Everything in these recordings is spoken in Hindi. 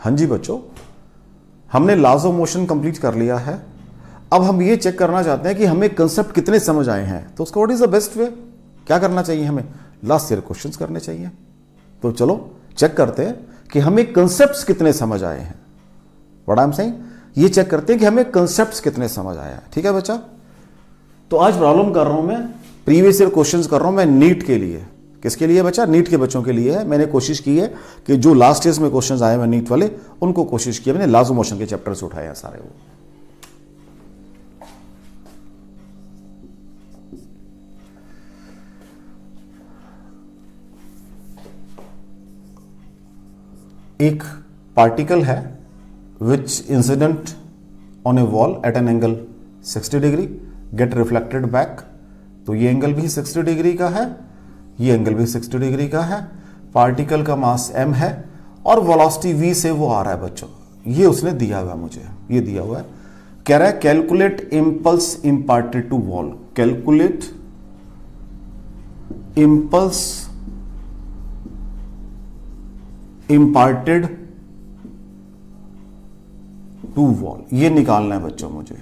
हाँ जी बच्चों, हमने लॉज ऑफ मोशन कंप्लीट कर लिया है। अब हम ये चेक करना चाहते हैं कि हमें कंसेप्ट कितने समझ आए हैं। तो उसका what is the best way, क्या करना चाहिए, हमें लास्ट ईयर क्वेश्चंस करने चाहिए। तो चलो चेक करते हैं कि हमें कंसेप्ट्स कितने समझ आए हैं। व्हाट आई एम सेइंग, ये चेक करते हैं कि हमें कंसेप्ट्स कितने समझ आए हैं। ठीक है बच्चा, तो आज प्रॉब्लम कर रहा हूं मैं, प्रीवियस ईयर क्वेश्चंस कर रहा हूं मैं नीट के लिए। किसके लिए बच्चा, नीट के बच्चों के लिए है। मैंने कोशिश की है कि जो लास्ट ईयर में क्वेश्चंस आए हैं नीट वाले, उनको कोशिश की है मैंने लॉज ऑफ मोशन के चैप्टर्स उठाए हैं सारे। वो एक पार्टिकल है which incident on a wall at an angle 60 degree get reflected back. तो ये एंगल भी 60 डिग्री का है, ये एंगल भी 60 डिग्री का है। पार्टिकल का मास m है और वेलोसिटी v से वो आ रहा है बच्चों। ये उसने दिया हुआ है मुझे, ये दिया हुआ है। कह रहा है calculate impulse imparted to wall. Calculate impulse imparted to wall, ये निकालना है बच्चों मुझे।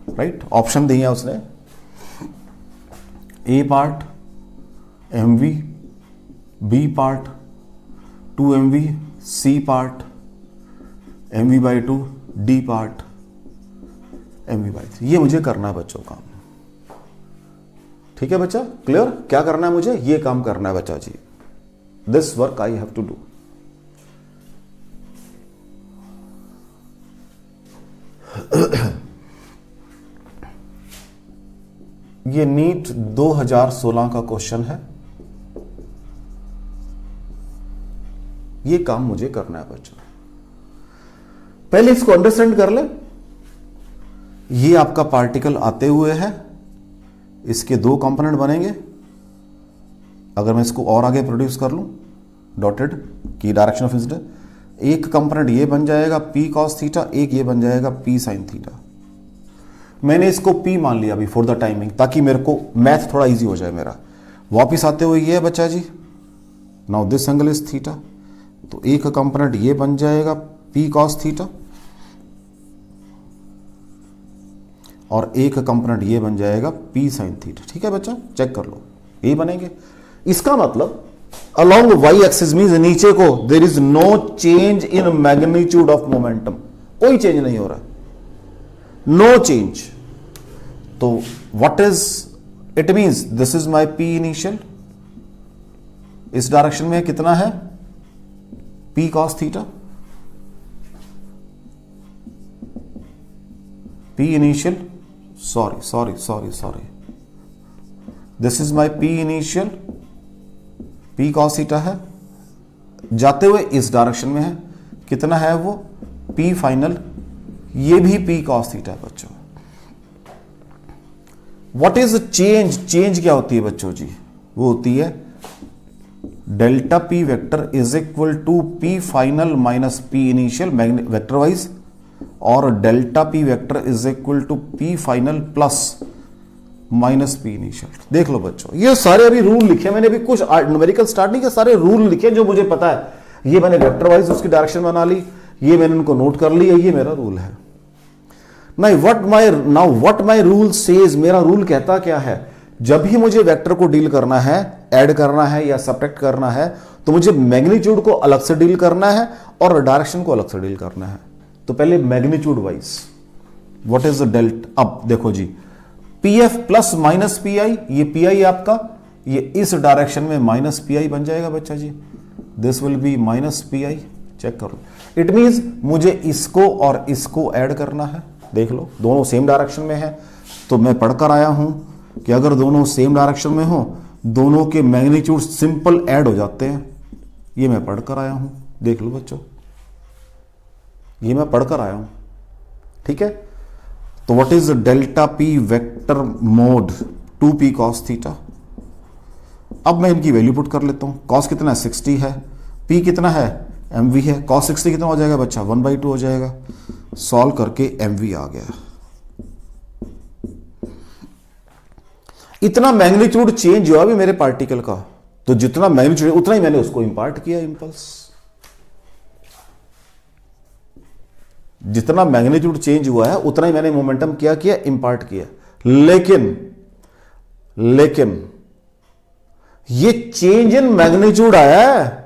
राइट, ऑप्शन दिया उसने, A part mv, B part 2mv, C part mv/2, D part mv/3। ये मुझे करना है बच्चों काम। ठीक है बच्चा, क्लियर, क्या करना है मुझे, ये काम करना है बच्चा जी। This work I have to do. ये नीट 2016 का क्वेश्चन है, ये काम मुझे करना है बच्चों। पहले इसको अंडरस्टैंड कर ले। ये आपका पार्टिकल आते हुए है, इसके दो कंपोनेंट बनेंगे। अगर मैं इसको और आगे प्रोड्यूस कर लूं, डॉटेड की डायरेक्शन ऑफ इंसिडेंट, एक कंपोनेंट ये बन जाएगा p cos थीटा, एक ये बन जाएगा p sin थीटा। मैंने इसको p मान लिया अभी फॉर द टाइमिंग, ताकि मेरे को मैथ थोड़ा इजी हो जाए मेरा। वापिस आते हुए ये है बच्चा जी, now this angle is theta, तो एक कंपोनेंट ये बन जाएगा p cos थीटा और एक कंपोनेंट ये बन जाएगा p sin थीटा। ठीक है बच्चा, चेक कर लो, ये बनेंगे। इसका मतलब along y axis मींस नीचे को there is no change in magnitude of momentum, कोई चेंज नहीं हो रहा, no change। तो what is it means, this is my p initial, इस डायरेक्शन में कितना है p cos theta, p initial, sorry, this is my p initial, p cos theta है, जाते हुए इस डायरेक्शन में है, कितना है वो p फाइनल, ये भी p cos थीटा है बच्चों। व्हाट इज चेंज, चेंज क्या होती है बच्चों जी, वो होती है delta p vector is equal to p final minus p initial vector wise, और delta p vector is equal to p final plus minus p initial. देख लो बच्चों, ये सारे अभी रूल लिखे मैंने, अभी कुछ न्यूमेरिकल स्टार्ट नहीं किया, सारे रूल लिखे जो मुझे पता है। ये मैंने वेक्टर वाइज उसकी डायरेक्शन बना ली, ये मैंने उनको नोट कर लिया, ये मेरा रूल है। Now what my rule says, मेरा रूल कहता क्या है, जब भी मुझे वेक्टर को डील करना है, ऐड करना है या सब्ट्रैक्ट करना है, तो मुझे मैग्नीट्यूड को अलग से डील करना है और डायरेक्शन को अलग से डील करना है। तो पहले magnitude wise what is the delta. अब देखो जी, P F plus minus P I, ये पी आई आपका, ये इस डायरेक्शन में माइनस पी आई बन जाएगा बच्चा जी, this will be minus P I. Check करो, इट मींस मुझे इसको और इसको ऐड करना है। देख लो, दोनों सेम डायरेक्शन में है, तो मैं पढ़कर आया हूं कि अगर दोनों सेम डायरेक्शन में हो, दोनों के मैग्नीट्यूड सिंपल ऐड हो जाते हैं। ये मैं पढ़कर आया हूं, देख लो बच्चों, ये मैं पढ़कर आया हूं। ठीक है, तो what is delta P vector mode 2p cos theta. अब मैं इनकी वैल्यू पुट कर लेता हूं। cos कितना है 60 है, p कितना है mv है, cos 60 कितना हो जाएगा बच्चा 1/2 हो जाएगा। सॉल्व करके mv आ गया। इतना मैग्नीट्यूड चेंज हुआ अभी मेरे पार्टिकल का, तो जितना मैग्नीट्यूड उतना ही मैंने उसको इंपार्ट किया इंपल्स। जितना मैग्नीट्यूड चेंज हुआ है उतना ही मैंने मोमेंटम क्या किया, इंपार्ट किया। लेकिन ये चेंज इन मैग्नीट्यूड आया है,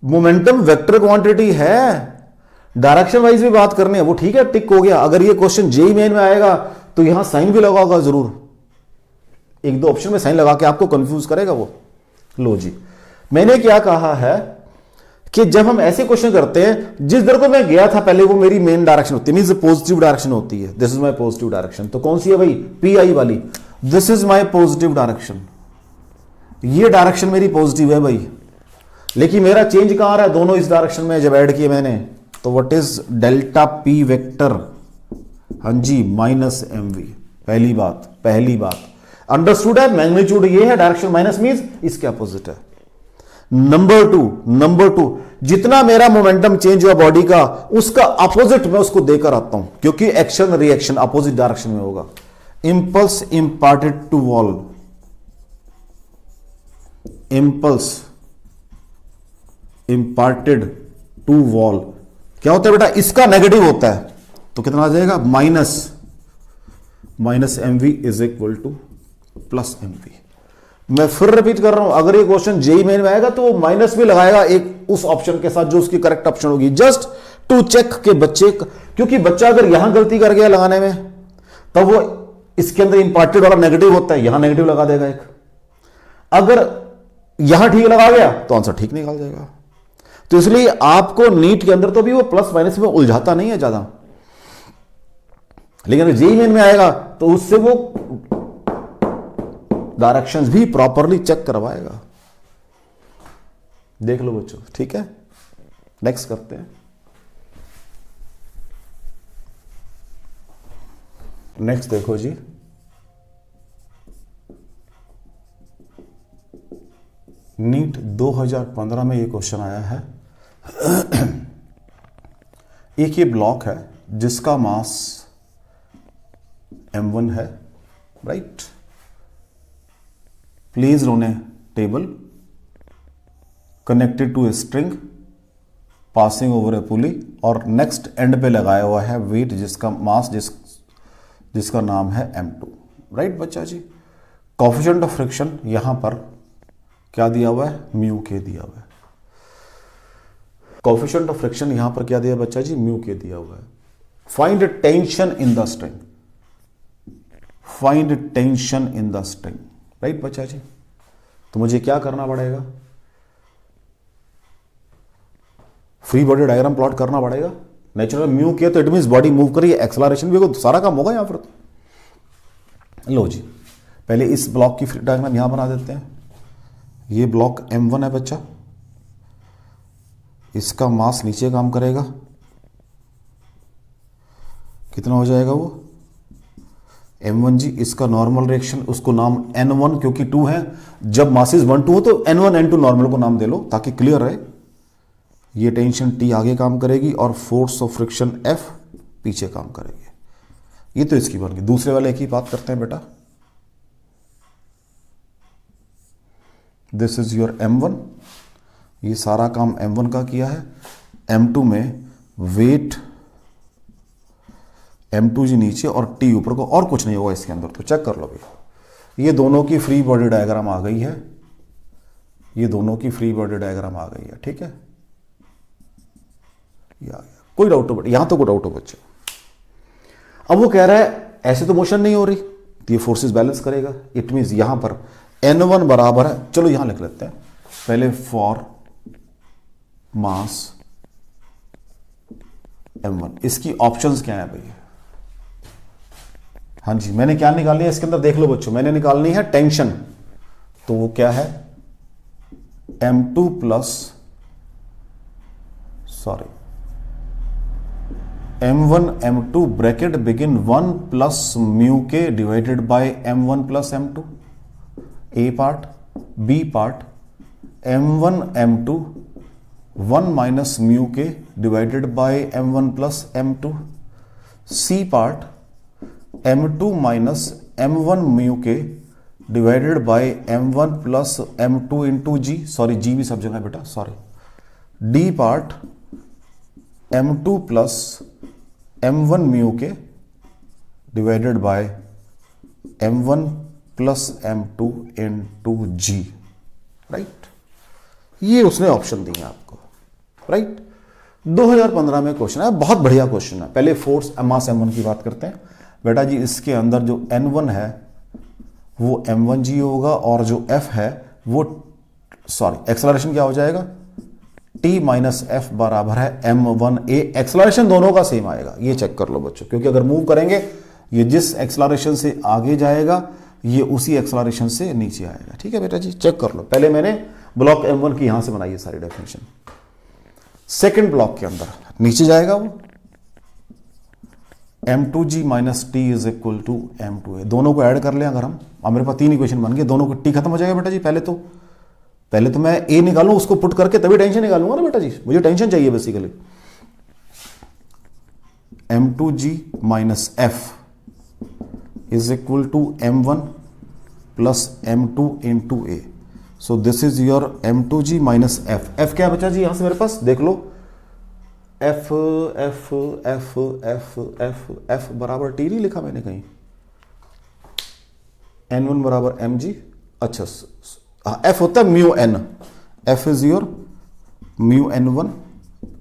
मोमेंटम वेक्टर क्वांटिटी है, डायरेक्शन वाइज भी बात करनी है, वो ठीक है, टिक हो गया। अगर ये क्वेश्चन जेई मेन में आएगा तो यहां साइन भी लगा होगा जरूर, एक दो ऑप्शन में साइन लगा के आपको कंफ्यूज करेगा वो। लो जी, मैंने क्या कहा है कि जब हम ऐसे क्वेश्चन करते हैं, जिस दर को मैं गया था पहले वो मेरी मेन डायरेक्शन होती है, मींस पॉजिटिव डायरेक्शन होती है। This is my positive direction. तो कौन सी है भाई, पी आई वाली। This is my positive direction, ये डायरेक्शन मेरी पॉजिटिव है भाई, लेकिन मेरा चेंज कहां आ रहा है, दोनों इस डायरेक्शन में जब ऐड किए मैंने, तो what is delta P vector, हाँ जी, माइनस एम वी। पहली बात अंडरस्टूड है, मैग्नीट्यूड ये है, डायरेक्शन माइनस मींस इसके अपोजिट है। नंबर टू, जितना मेरा मोमेंटम चेंज हुआ बॉडी का, उसका अपोजिट मैं उसको देकर आता हूं, क्योंकि एक्शन रिएक्शन अपोजिट डायरेक्शन में होगा। Impulse imparted to wall, impulse imparted to wall क्या होता है बेटा, इसका नेगेटिव होता है, तो कितना आ जाएगा, minus M V is equal to plus M V. मैं फिर रिपीट कर रहा हूं, अगर ये क्वेश्चन जेई मेन में आएगा तो वो माइनस भी लगाएगा एक उस ऑप्शन के साथ जो उसकी करेक्ट ऑप्शन होगी, जस्ट टू चेक के बच्चे, क्योंकि बच्चा अगर यहां गलती कर गया लगाने में, तब वो इसके अंदर इंपार्टेड वाला नेगेटिव होता है, यहां नेगेटिव लगा देगा एक। अगर यहां ठीक लगा गया तो आंसर ठीक निकाल जाएगा। तो इसलिए आपको नीट के अंदर तो भी वो प्लस माइनस में उलझाता नहीं है ज्यादा, लेकिन अगर जेई मेन में आएगा तो उससे वो डायरेक्शंस भी प्रॉपरली चेक करवाएगा। देख लो बच्चों, ठीक है, नेक्स्ट करते हैं। नेक्स्ट देखो जी, नीट 2015 में ये क्वेश्चन आया है। एक ये ब्लॉक है जिसका मास m1 है, right, placed on a table connected to a string passing over a pulley, और नेक्स्ट एंड पे लगाया हुआ है वेट जिसका मास जिसका नाम है m2, राइट बच्चा जी। कोएफिशिएंट ऑफ फ्रिक्शन यहां पर क्या दिया हुआ है, म्यू के दिया हुआ है। कोएफिशिएंट ऑफ फ्रिक्शन यहां पर क्या दिया बच्चा जी, म्यू के दिया हुआ है। Find tension in the string, find tension in the string, right बच्चा जी। तो मुझे क्या करना पड़ेगा, फ्री बॉडी डायग्राम प्लॉट करना पड़ेगा। नेचुरल म्यू के तो इट मींस बॉडी मूव करी, एक्सेलरेशन भी होगा, सारा काम होगा यहां पर। लो जी, पहले इस ब्लॉक की फ्री डायग्राम यहां बना देते हैं। ये ब्लॉक m1 है बच्चा, इसका मास नीचे काम करेगा, कितना हो जाएगा वो m1 जी। इसका नॉर्मल रिएक्शन, उसको नाम n1 क्योंकि 2 है, जब मासेस 1 2 हो तो n1 n2 नॉर्मल को नाम दे लो ताकि क्लियर रहे। ये टेंशन T आगे काम करेगी और फोर्स ऑफ फ्रिक्शन F पीछे काम करेगी। ये तो इसकी बन गई। दूसरे वाले की बात करते हैं बेटा। दिस इज योर m1, ये सारा काम m1 का किया है। m2 में वेट m2 जी नीचे और T ऊपर को, और कुछ नहीं होगा इसके अंदर, तो चेक कर लो भैया। ये दोनों की फ्री बॉडी डायग्राम आ गई है, ये दोनों की फ्री बॉडी डायग्राम आ गई है, ठीक है। कोई डाउट हो, यहां तो कोई डाउट हो बच्चे। अब वो कह रहा है ऐसे तो मोशन नहीं हो रही, तो ये फोर्सेस बैलेंस करेगा। इट मींस यहां पर n1 बराबर है, चलो यहां लिख लेते हैं पहले, फॉर मास m1। इसकी ऑप्शंस क्या है भैया, हाँ जी, मैंने क्या निकालनी है इसके अंदर, देख लो बच्चों, मैंने निकालनी है टेंशन। तो वो क्या है, m2 plus m1 m2 bracket begin 1 plus mu K divided by m1 plus m2। A part, B part m1 m2 1 minus mu K divided by m1 plus m2। C part m2 minus m1 mu K divided by m1 plus m2 into G, sorry G भी सब जगह है बेटा, sorry. D part m2 plus m1 mu K divided by m1 plus m2 into g, right. ये उसने ऑप्शन दिए आपको, राइट। 2015 में क्वेश्चन है, बहुत बढ़िया क्वेश्चन है। पहले फोर्स मास m1 की बात करते हैं बेटा जी। इसके अंदर जो n1 है वो m1g होगा और जो f है वो, सॉरी, एक्सेलरेशन क्या हो जाएगा, t माइनस एफ बराबर है m1a। एक्सेलरेशन दोनों का सेम आएगा, ये चेक कर लो बच्चों, क्योंकि अगर मूव करेंगे ये जिस एक्सेलरेशन से आगे जाएगा ये उसी एक्सेलरेशन से नीचे आएगा। ठीक है बेटा जी, चेक कर लो। पहले मैंने ब्लॉक m1 की यहां से बनाई है सारी डेफिनेशन। सेकेंड ब्लॉक के अंदर नीचे जाएगा वो m2g minus T is equal to m2a। दोनों को ऐड कर लें अगर हम, अब मेरे पास 3 इक्वेशन बन गए, दोनों को t खत्म हो जाएगा बेटा जी। पहले तो मैं a निकालूं, उसको पुट करके तभी टेंशन निकालूंगा ना बेटा जी, मुझे टेंशन चाहिए basically. m2g minus f is equal to m1 plus m2 into a। So this is your m2g minus f। f क्या बचा जी यहां से मेरे पास, देख लो, f f f f f f बराबर t नहीं लिखा मैंने कहीं, n1 बराबर mg। अच्छा, f होता है mu n, f is your mu n1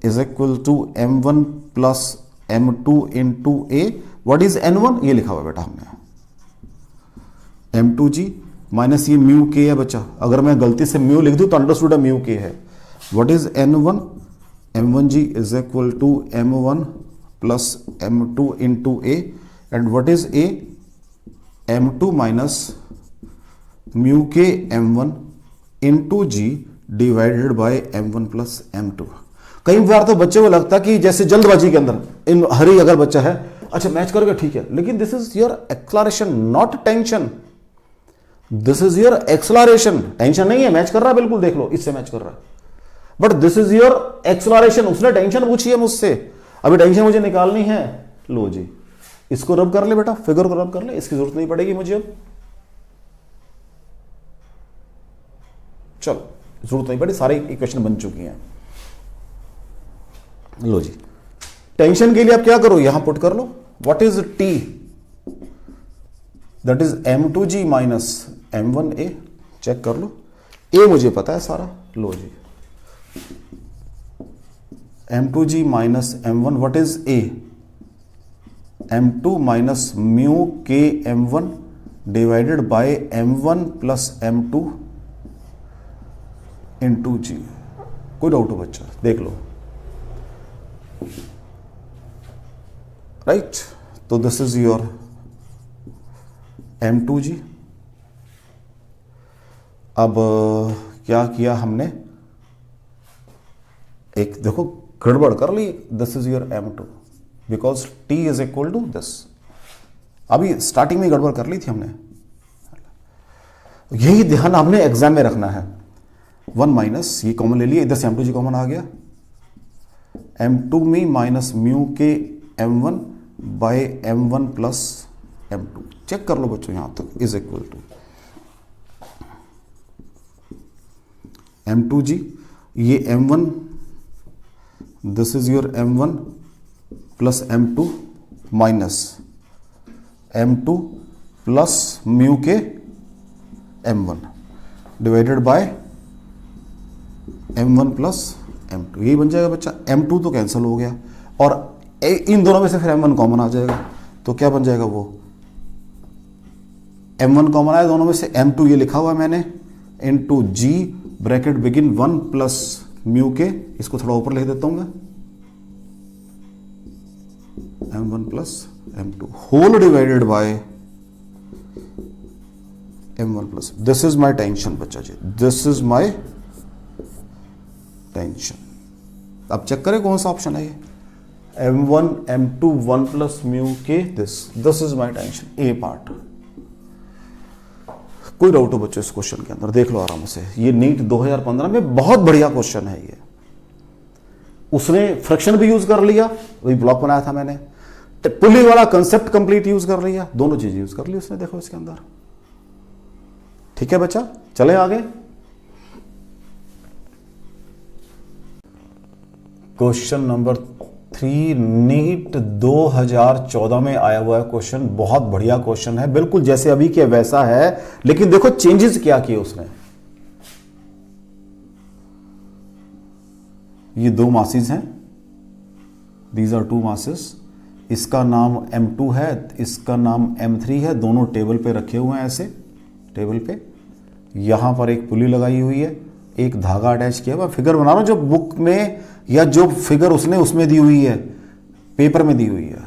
is equal to m1 plus m2 into a। What is n1, ये लिखा हुआ बेटा हमने, m2g माइनस ये म्यू k है बच्चा। अगर मैं गलती से म्यू लिख दूं तो अंडरस्टूड है म्यू k है। What is n1, m1g is equal to m1 plus m2 into a। And what is a, m2 minus mu K m1 into g divided by m1 plus m2। कई बार तो बच्चे को लगता है कि जैसे जल्दबाजी के अंदर इन हरी अगर बच्चा है, अच्छा मैच करोगे ठीक है, लेकिन this is your acceleration not tension. This is your acceleration, tension नहीं है, मैच कर रहा है बिल्कुल, देख लो इससे मैच कर रहा है, but this is your acceleration. उसने टेंशन पूछी है मुझसे, अभी टेंशन मुझे निकालनी है। लो जी, इसको रब कर ले बेटा, फिगर को रब कर ले, इसकी जरूरत नहीं पड़ेगी मुझे अब। चलो, जरूरत नहीं पड़ी, सारे इक्वेशन बन चुकी हैं। लो जी, टेंशन के लिए आप क्या करो, यहां पुट कर लो। What is T, that is m2g minus m1a। Check कर लो, a मुझे पता है सारा। लो जी, m2g minus m1, what is a, m2 minus mu K m1 divided by m1 plus m2 into G. कोई डाउट हो बच्चा, देख लो, राइट। तो दिस इज योर m2g। अब क्या किया हमने, एक देखो गड़बड़ कर ली, this is your m2 because t is equal to this. अभी स्टार्टिंग में गड़बड़ कर ली थी हमने, यही ध्यान हमने एग्जाम में रखना है। 1 माइनस ये कॉमन ले लिया, इधर से m2g कॉमन आ गया, m2 में minus mu K m1 bye m1 plus m2। Check कर लो बच्चों यहां तक, इज इक्वल टू m2g, ये m1, this is your m1 plus m2 minus m2 plus mu K m1 divided by m1 plus m2। यही बन जाएगा बच्चा। m2 तो कैंसिल हो गया और इन दोनों में से फिर m1 कॉमन आ जाएगा, तो क्या बन जाएगा वो, m1 कॉमन आया दोनों में से, m2 ये लिखा हुआ है मैंने, into g bracket begin 1 plus mu K, इसको थोड़ा ऊपर लिख देता हूं मैं, m1 plus m2 whole divided by m1 plus. This is my tension बच्चा जी, दिस इज माई टेंशन। अब चेक करें कौन सा ऑप्शन है ये, m1 m2 1 plus mu K, this is my tension, a part. कोई डाउट हो बच्चों इस क्वेश्चन के अंदर, देख लो आराम से, ये नीट 2015 में बहुत बढ़िया क्वेश्चन है ये। उसने फ्रैक्शन भी यूज कर लिया, वही ब्लॉक बनाया था मैंने, पुली वाला कंसेप्ट कंप्लीट यूज कर लिया, दोनों चीज यूज कर ली उसने, देखो इसके अंदर। ठीक है बच्चा, चले आगे। क्वेश्चन नंबर 3 नीट 2014 में आया हुआ है क्वेश्चन, बहुत बढ़िया क्वेश्चन है, बिल्कुल जैसे अभी के वैसा है, लेकिन देखो चेंजेस क्या किए उसने। ये दो मासेस हैं, दीज आर टू मासेस, इसका नाम M2 है, इसका नाम M3 है, दोनों टेबल पे रखे हुए हैं ऐसे टेबल पे। यहां पर एक पुली लगाई हुई है, एक धागा अटैच किया हुआ, फिगर बना रहा हूं जो बुक में या जो फिगर उसने उसमें दी हुई है, पेपर में दी हुई है,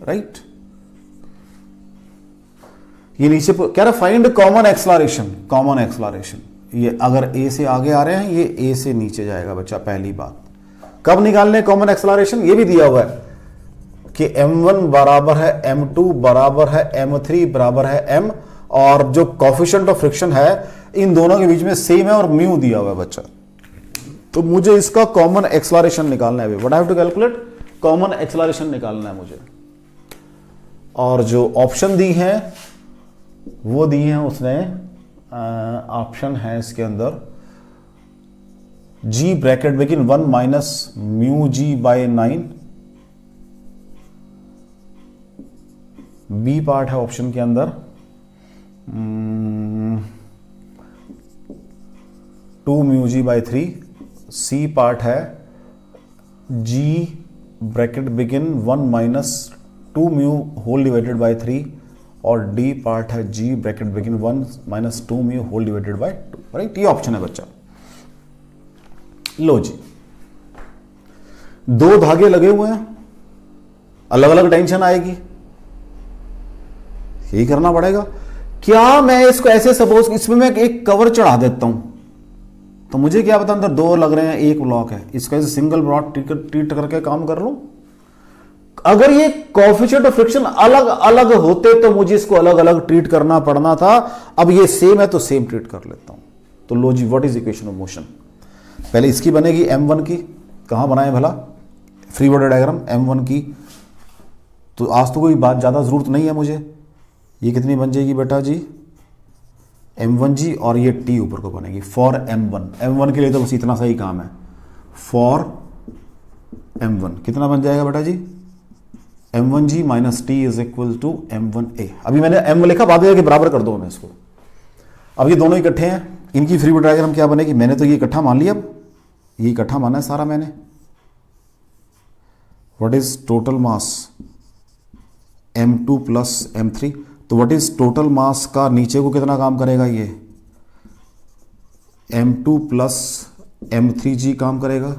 राइट। ये नीचे कह रहा find common acceleration, common acceleration. ये अगर ए से आगे आ रहे हैं, ये ए से नीचे जाएगा बच्चा, पहली बात। कब निकालने कॉमन एक्सलरेशन, ये भी दिया हुआ है कि m1 बराबर है m2 बराबर है m3 बराबर है m, और जो कोफिशिएंट ऑफ फ्रिक्शन है इन दोनों के बीच में सेम है और म्यू दिया हुआ है बच्चा। तो मुझे इसका कॉमन एक्सलरेशन निकालना है, what I have to calculate, common acceleration निकालना है मुझे। और जो ऑप्शन दी हैं वो दी हैं उसने, ऑप्शन है इसके अंदर g bracket begin 1 minus mu G by 9, B part है ऑप्शन के अंदर 2 mu G by 3, C part है g bracket begin 1 minus 2 mu whole divided by 3, और डी पार्ट है g bracket begin 1 minus 2 mu whole divided by 2, right. ये ऑप्शन है बच्चा। लो जी, दो धागे लगे हुए हैं, अलग अलग टेंशन आएगी, यही करना पड़ेगा। क्या मैं इसको ऐसे सपोज इसमें मैं एक कवर चढ़ा देता हूं, तो मुझे क्या पता अंदर दो लग रहे हैं, एक ब्लॉक है, इसको ऐसे सिंगल ब्लॉक ट्रीट करके काम कर लूं। अगर ये कोएफिशिएंट ऑफ फ्रिक्शन अलग अलग होते तो मुझे इसको अलग अलग ट्रीट करना पड़ना था, अब ये सेम है तो सेम ट्रीट कर लेता हूं। तो लो जी, what is equation of motion, पहले इसकी बनेगी m1 की, कहां बनाए भला, फ्री बॉडी डायग्राम m1 की। तो आज तो कोई बात ज्यादा जरूरत नहीं है मुझे, ये कितनी बन जाएगी बेटा जी, m1 जी, और ये t ऊपर को बनेगी फॉर m1 के लिए तो बस इतना सा ही काम है, फॉर m1 कितना बन जाएगा बेटा जी, m1 G minus t is equal to m1a। अभी मैंने m लिखा, बाद में बराबर कर दो मैं इसको। अब ये दोनों इकट्ठे हैं, इनकी फ्री बॉडी डायग्राम क्या बनेगी, मैंने तो ये इकट्ठा मान लिया, अब ये इकट्ठा माना है सारा मैंने। What is total mass m2 plus m3, तो व्हाट इज टोटल मास का नीचे को कितना काम करेगा, ये m2 प्लस m3g काम करेगा,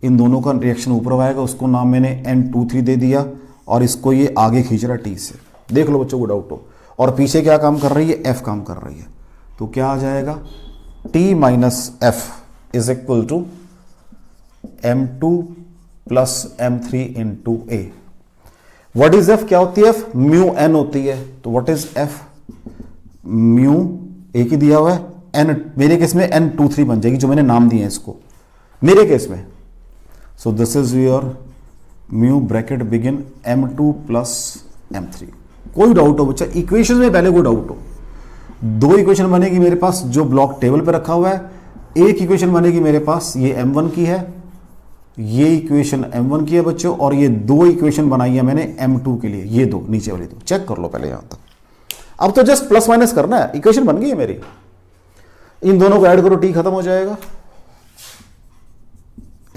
इन दोनों का रिएक्शन ऊपर आएगा, उसको नाम मैंने n23 दे दिया, और इसको ये आगे खींच रहा है t से। देख लो बच्चों को डाउट हो। और पीछे क्या काम कर रही है, f काम कर रही है, तो क्या आ जाएगा, t minus f is equal to m2 plus m3 into a। What is f, क्या होती है f, म्यू n होती है। तो व्हाट इज f, म्यू एक ही दिया हुआ है, n मेरे केस में n23 बन जाएगी, जो मैंने नाम दिए हैं इसको मेरे केस में। सो this is your mu bracket begin m2 plus m3। कोई डाउट हो बच्चा, इक्वेशन में पहले कोई डाउट हो, दो इक्वेशन बनेगी मेरे पास जो ब्लॉक टेबल पे रखा हुआ है, एक इक्वेशन बनेगी मेरे पास ये m1 की है, ये इक्वेशन m1 की है बच्चों, और ये दो इक्वेशन बनाई है मैंने m2 के लिए, ये दो नीचे वाली दो, चेक कर लो पहले यहां तक। अब तो जस्ट प्लस माइनस करना है, इक्वेशन बन गई है मेरी, इन दोनों को ऐड करो, t खत्म हो जाएगा,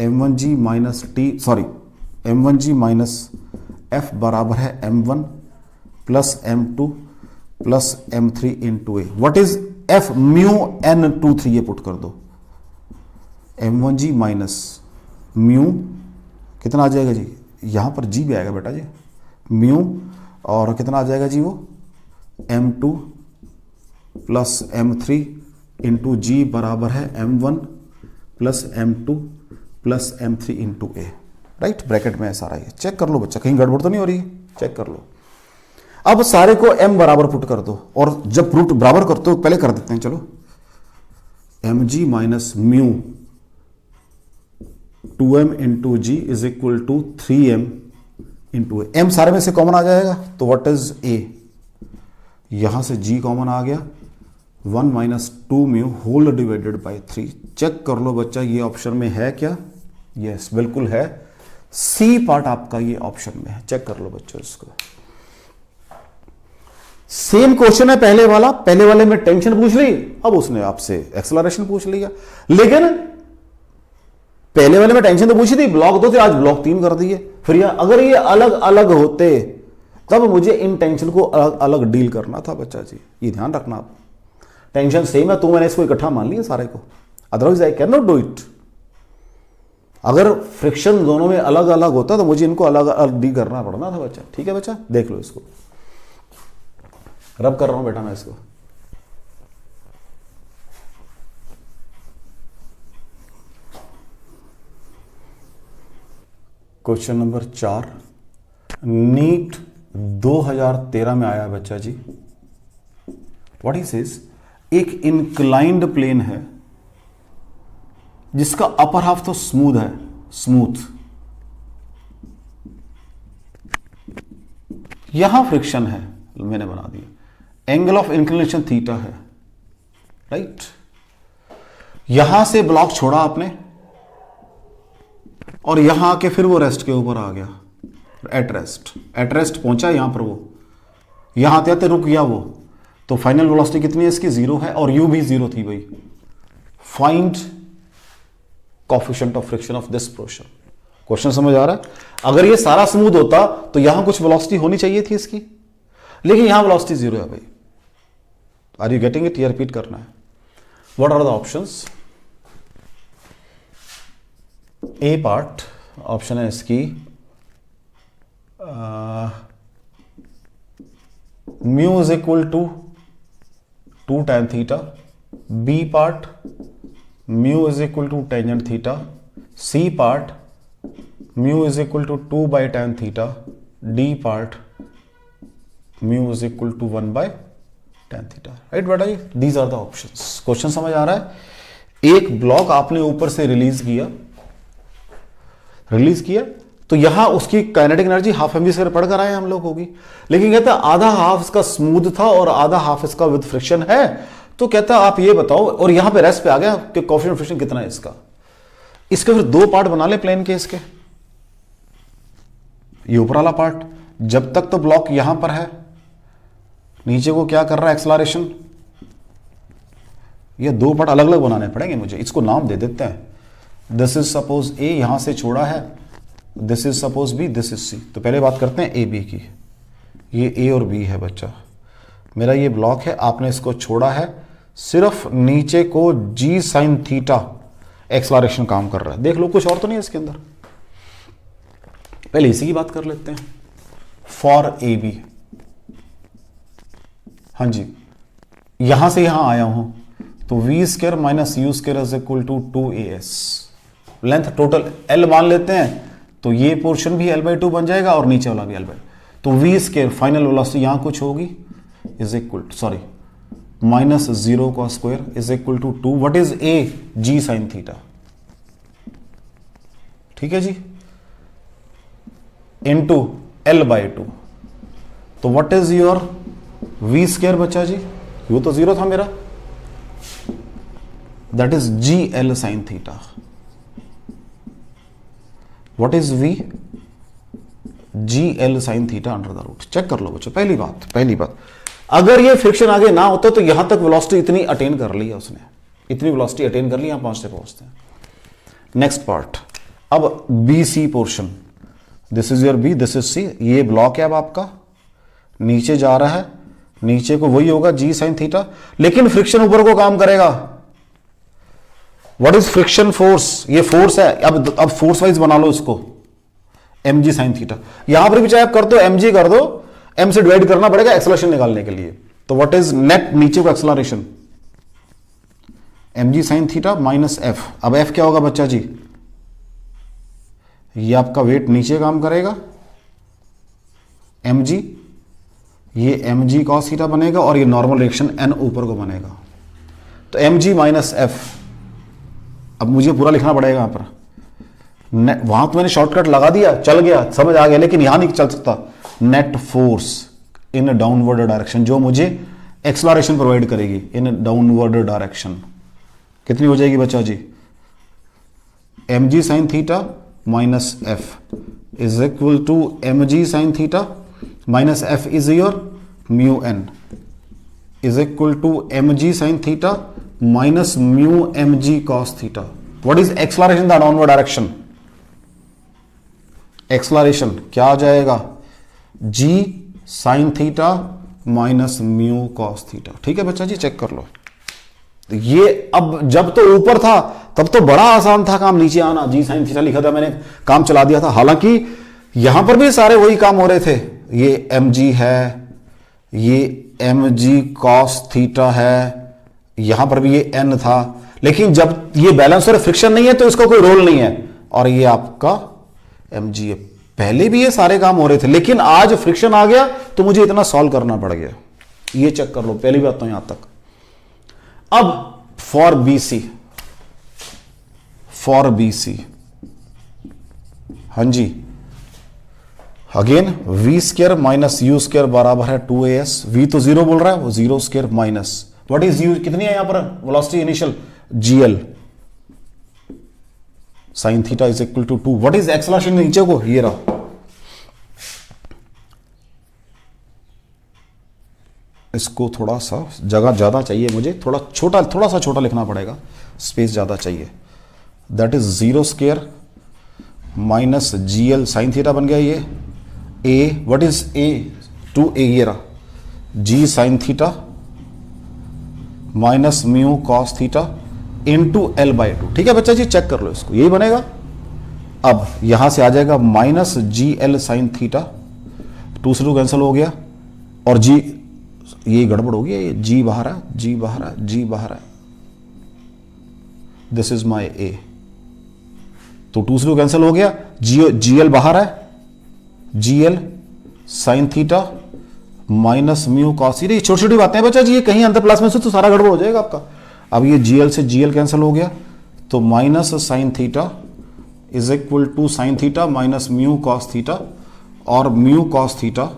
m1g minus t, sorry m1g minus f बराबर है m1 plus m2 plus m3 into A. What is f, mu n23, ये पुट कर दो, m1g माइनस म्यू कितना आ जाएगा जी, यहां पर g भी आएगा बेटा जी, म्यू, और कितना आ जाएगा जी वो m2 plus m3 into g बराबर है m1 plus m2 plus m3 into A, right. Bracket में है सारा, ये चेक कर लो बच्चा, कहीं गड़बड़ तो नहीं हो रही है, चेक कर लो। अब सारे को m बराबर पुट कर दो, और जब रूट बराबर करते हो पहले कर देते हैं, चलो mg minus mu 2m into ji is equal to 3m into A. m सारे में से कॉमन आ जाएगा, तो व्हाट इज a, यहां से g कॉमन आ गया, 1 minus 2 mu whole divided by 3। Check कर लो बच्चा, ये ऑप्शन में है क्या, यस बिल्कुल है। सी पार्ट आपका ये ऑप्शन में है, चेक कर लो बच्चों इसको। सेम क्वेश्चन है पहले वाला, पहले वाले में टेंशन पूछ ली, अब उसने आपसे एक्सेलरेशन पूछ लिया। लेकिन पहले वाले में टेंशन तो पूछी थी, ब्लॉक 2 थे, आज ब्लॉक 3 कर दिए। फिर अगर ये अलग अलग होते तब मुझे इन टेंशन को अलग अलग डील करना था बच्चा जी, ये ध्यान रखना आप। टेंशन सेम है तो मैंने इसको इकट्ठा मान लिया सारे को, otherwise I can not do it. अगर फ्रिक्शन दोनों में अलग अलग होता तो मुझे इनको अलग अलग डील करना पड़ना था बच्चा। ठीक है बच्चा, देख लो इसको, रब कर रहा हूं बेटा मैं इसको। क्वेश्चन नंबर 4 नीट 2013 में आया बच्चा जी। व्हाट ही सेज, एक इंक्लाइंड प्लेन है जिसका अपर हाफ तो स्मूथ है, स्मूथ, यहां फ्रिक्शन है, मैंने बना दिया, एंगल ऑफ इंक्लिनेशन थीटा है, राइट। यहां से ब्लॉक छोड़ा आपने और यहां आके फिर वो रेस्ट के ऊपर आ गया, एट रेस्ट पहुंचा यहां पर, वो यहां आते आते रुक गया वो, तो फाइनल वेलोसिटी कितनी है इसकी, 0 है, और यू भी 0 थी भाई। Find coefficient of friction of this portion. Question समझ आ रहा है? अगर ये सारा स्मूथ होता तो यहां कुछ वेलोसिटी होनी चाहिए थी इसकी, लेकिन यहां वेलोसिटी 0 है भाई। Are you getting it? ये रिपीट करना है। What are the options? A part option है इसकी mu is equal to 2 tan theta, B part mu is equal to tangent theta, C part mu is equal to 2 by tan theta, D part mu is equal to 1 by tan theta. Right बेटा जी, these are the options. Question समझ आ रहा है? एक ब्लॉक आपने ऊपर से रिलीज किया तो यहां उसकी kinetic energy half M V square पढ़कर आए हम लोग होगी, लेकिन कहता है आधा हाफ इसका स्मूथ था और आधा हाफ इसका विद फ्रिक्शन है। तो कहता आप ये बताओ, और यहां पे रेस्ट पे आ गया कि कोएफिशिएंट ऑफ फ्रिक्शन कितना है इसका। इसके फिर 2 पार्ट बना ले प्लेन के इसके। ये ऊपर वाला पार्ट जब तक तो ब्लॉक यहां पर है, नीचे को क्या कर रहा है, एक्सेलरेशन। ये 2 पार्ट अलग अलग बनाने पड़ेंगे मुझे, इसको नाम दे देते हैं। दिस इज सपोज ए, यहां से छोड़ा है, this is suppose B, this is C. तो पहले बात करते हैं ए बी की। ये ए और बी है बच्चा, मेरा ये ब्लॉक है, आपने इसको छोड़ा है, सिर्फ नीचे को जी साइन थीटा एक्सेलरेशन काम कर रहा है। देख लो कुछ और तो नहीं है इसके अंदर। पहले इसी की बात कर लेते हैं। फॉर ए बी, हाँ जी, यहां से यहां आया हूं तो V square minus you square is equal to 2as। Length total L मान लेते हैं तो ये पोर्शन भी L/2 बन जाएगा और नीचे वाला भी L/2। तो वी स्क्वायर फाइनल वेलोसिटी यहां कुछ होगी is equal to, sorry, minus 0 का square is equal to 2। What is A, G sine theta. ठीक है जी, इनटू L/2। तो what is your V square बच्चा जी, यू तो 0 था मेरा, that is GL sin theta. What is V? GL sin theta under the root। Check कर लो बच्चों। पहली बात, अगर ये फ्रिक्शन आगे ना होता तो यहां तक वेलोसिटी इतनी अटेन कर ली है उसने, इतनी वेलोसिटी अटेन कर ली, यहां पहुंचते हैं। नेक्स्ट पार्ट, अब B C portion, this is your B, this is C. ये ब्लॉक है अब आपका, नीचे जा रहा है, नीचे को वही होगा जी साइन थीटा, लेकिन फ्रिक्शन ऊपर को काम करेगा। What is friction force? ये फोर्स है, अब फोर्स वाइज बना लो इसको, एम जी साइन थीटा। यहां पर भी चाहे आप कर दो एम जी कर दो, एम से डिवाइड करना पड़ेगा एक्सेलरेशन निकालने के लिए। तो व्हाट इज नेट नीचे को एक्सेलरेशन, एम जी साइन थीटा माइनस एफ। अब एफ क्या होगा बच्चा जी, ये आपका वेट नीचे काम करेगा, एम जी, ये एम जी कॉस थीटा बनेगा और ये नॉर्मल रिएक्शन एन ऊपर को बनेगा। तो एम जी माइनस एफ, अब मुझे पूरा लिखना पड़ेगा यहां पर, वहां तो मैंने शॉर्टकट लगा दिया, चल गया, समझ आ गया, लेकिन यहां नहीं चल सकता। Net force in downward direction, जो मुझे एक्सेलरेशन प्रोवाइड करेगी इन डाउनवर्ड डायरेक्शन, कितनी हो जाएगी बच्चा जी, m ji sine theta minus f is equal to M G sine theta minus f is your mu N is equal to M G sine theta minus mu m g cos theta. What is acceleration in the downward direction? Acceleration क्या आ जाएगा? G sine theta minus mu cos theta. ठीक है बच्चा जी, चेक कर लो. ये अब जब तो ऊपर था तब तो बड़ा आसान था काम नीचे आना. जी साइन थीटा लिखा था मैंने, काम चला दिया था. हालांकि यहां पर भी सारे वही काम हो रहे थे. ये एम जी है, ये एम जी कॉस थीटा है, यहां पर भी ये एन था. लेकिन जब ये बैलेंस और फ्रिक्शन नहीं है तो इसका कोई रोल नहीं है. और ये आपका एम जी है. पहले भी ये सारे काम हो रहे थे, लेकिन आज फ्रिक्शन आ गया तो मुझे इतना सॉल्व करना पड़ गया. ये चेक कर लो, पहली बात तो यहां तक. अब फॉर बीसी, फॉर बीसी, हाँ जी, again v square minus you square बराबर है 2as. वी तो जीरो बोल रहा है, वो zero square minus what is U, कितनी है यहां पर velocity initial? GL sine theta is equal to 2. What is acceleration नीचे को? ये रहा. इसको थोड़ा सा जगह ज्यादा चाहिए मुझे, थोड़ा सा छोटा लिखना पड़ेगा, स्पेस ज्यादा चाहिए. That is zero square minus GL sine theta बन गया ये. ए व्हाट इज ए? 2a ये रहा. G sine theta minus mu cos theta into l by 2. ठीक है बच्चा जी, चेक कर लो इसको, यही बनेगा. अब यहां से आ जाएगा minus G L sine theta, 2 से 2 कैंसिल हो गया. और जी, ये गड़बड़ हो गया, ये जी बाहर है, जी बाहर है, जी बाहर है. दिस इज माई ए, तो 2 से 2 कैंसिल हो गया. जी एल बाहर है, G L sine theta minus mu cos theta. ये छोटी छोटी बातें हैं बच्चा जी, ये कहीं अंदर प्लस में से तो सारा गड़बड़ हो जाएगा आपका. अब ये जीएल से जीएल कैंसिल हो गया, तो minus sine theta is equal to sine theta minus mu cos theta, और mu cos theta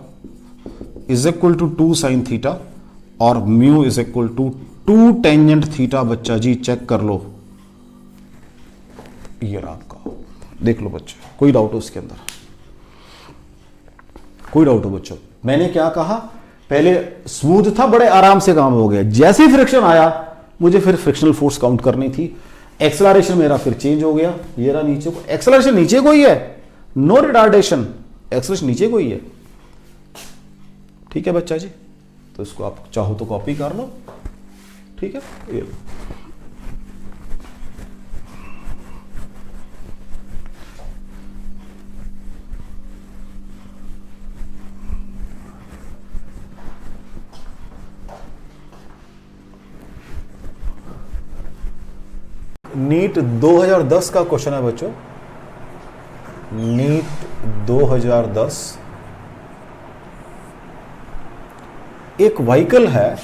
is equal to 2 sine theta, और mu is equal to 2 tangent theta. बच्चा जी चेक कर लो, ये रहा आपका. देख लो बच्चे, कोई डाउट हो इसके अंदर? कोई डाउट हो बच्चों? मैंने क्या कहा, पहले स्मूथ था, बड़े आराम से काम हो गया. जैसे ही फ्रिक्शन आया मुझे फिर फ्रिक्शनल फोर्स काउंट करनी थी. एक्सेलरेशन मेरा फिर चेंज हो गया, ये रहा नीचे को. एक्सेलरेशन नीचे को ही है, नो रिटार्डेशन, एक्सेलरेशन नीचे को ही है. ठीक है बच्चा जी, तो इसको आप चाहो तो कॉपी कर लो. ठीक है, ये नीट 2010 का क्वेश्चन है बच्चों. नीट 2010. एक व्हीकल है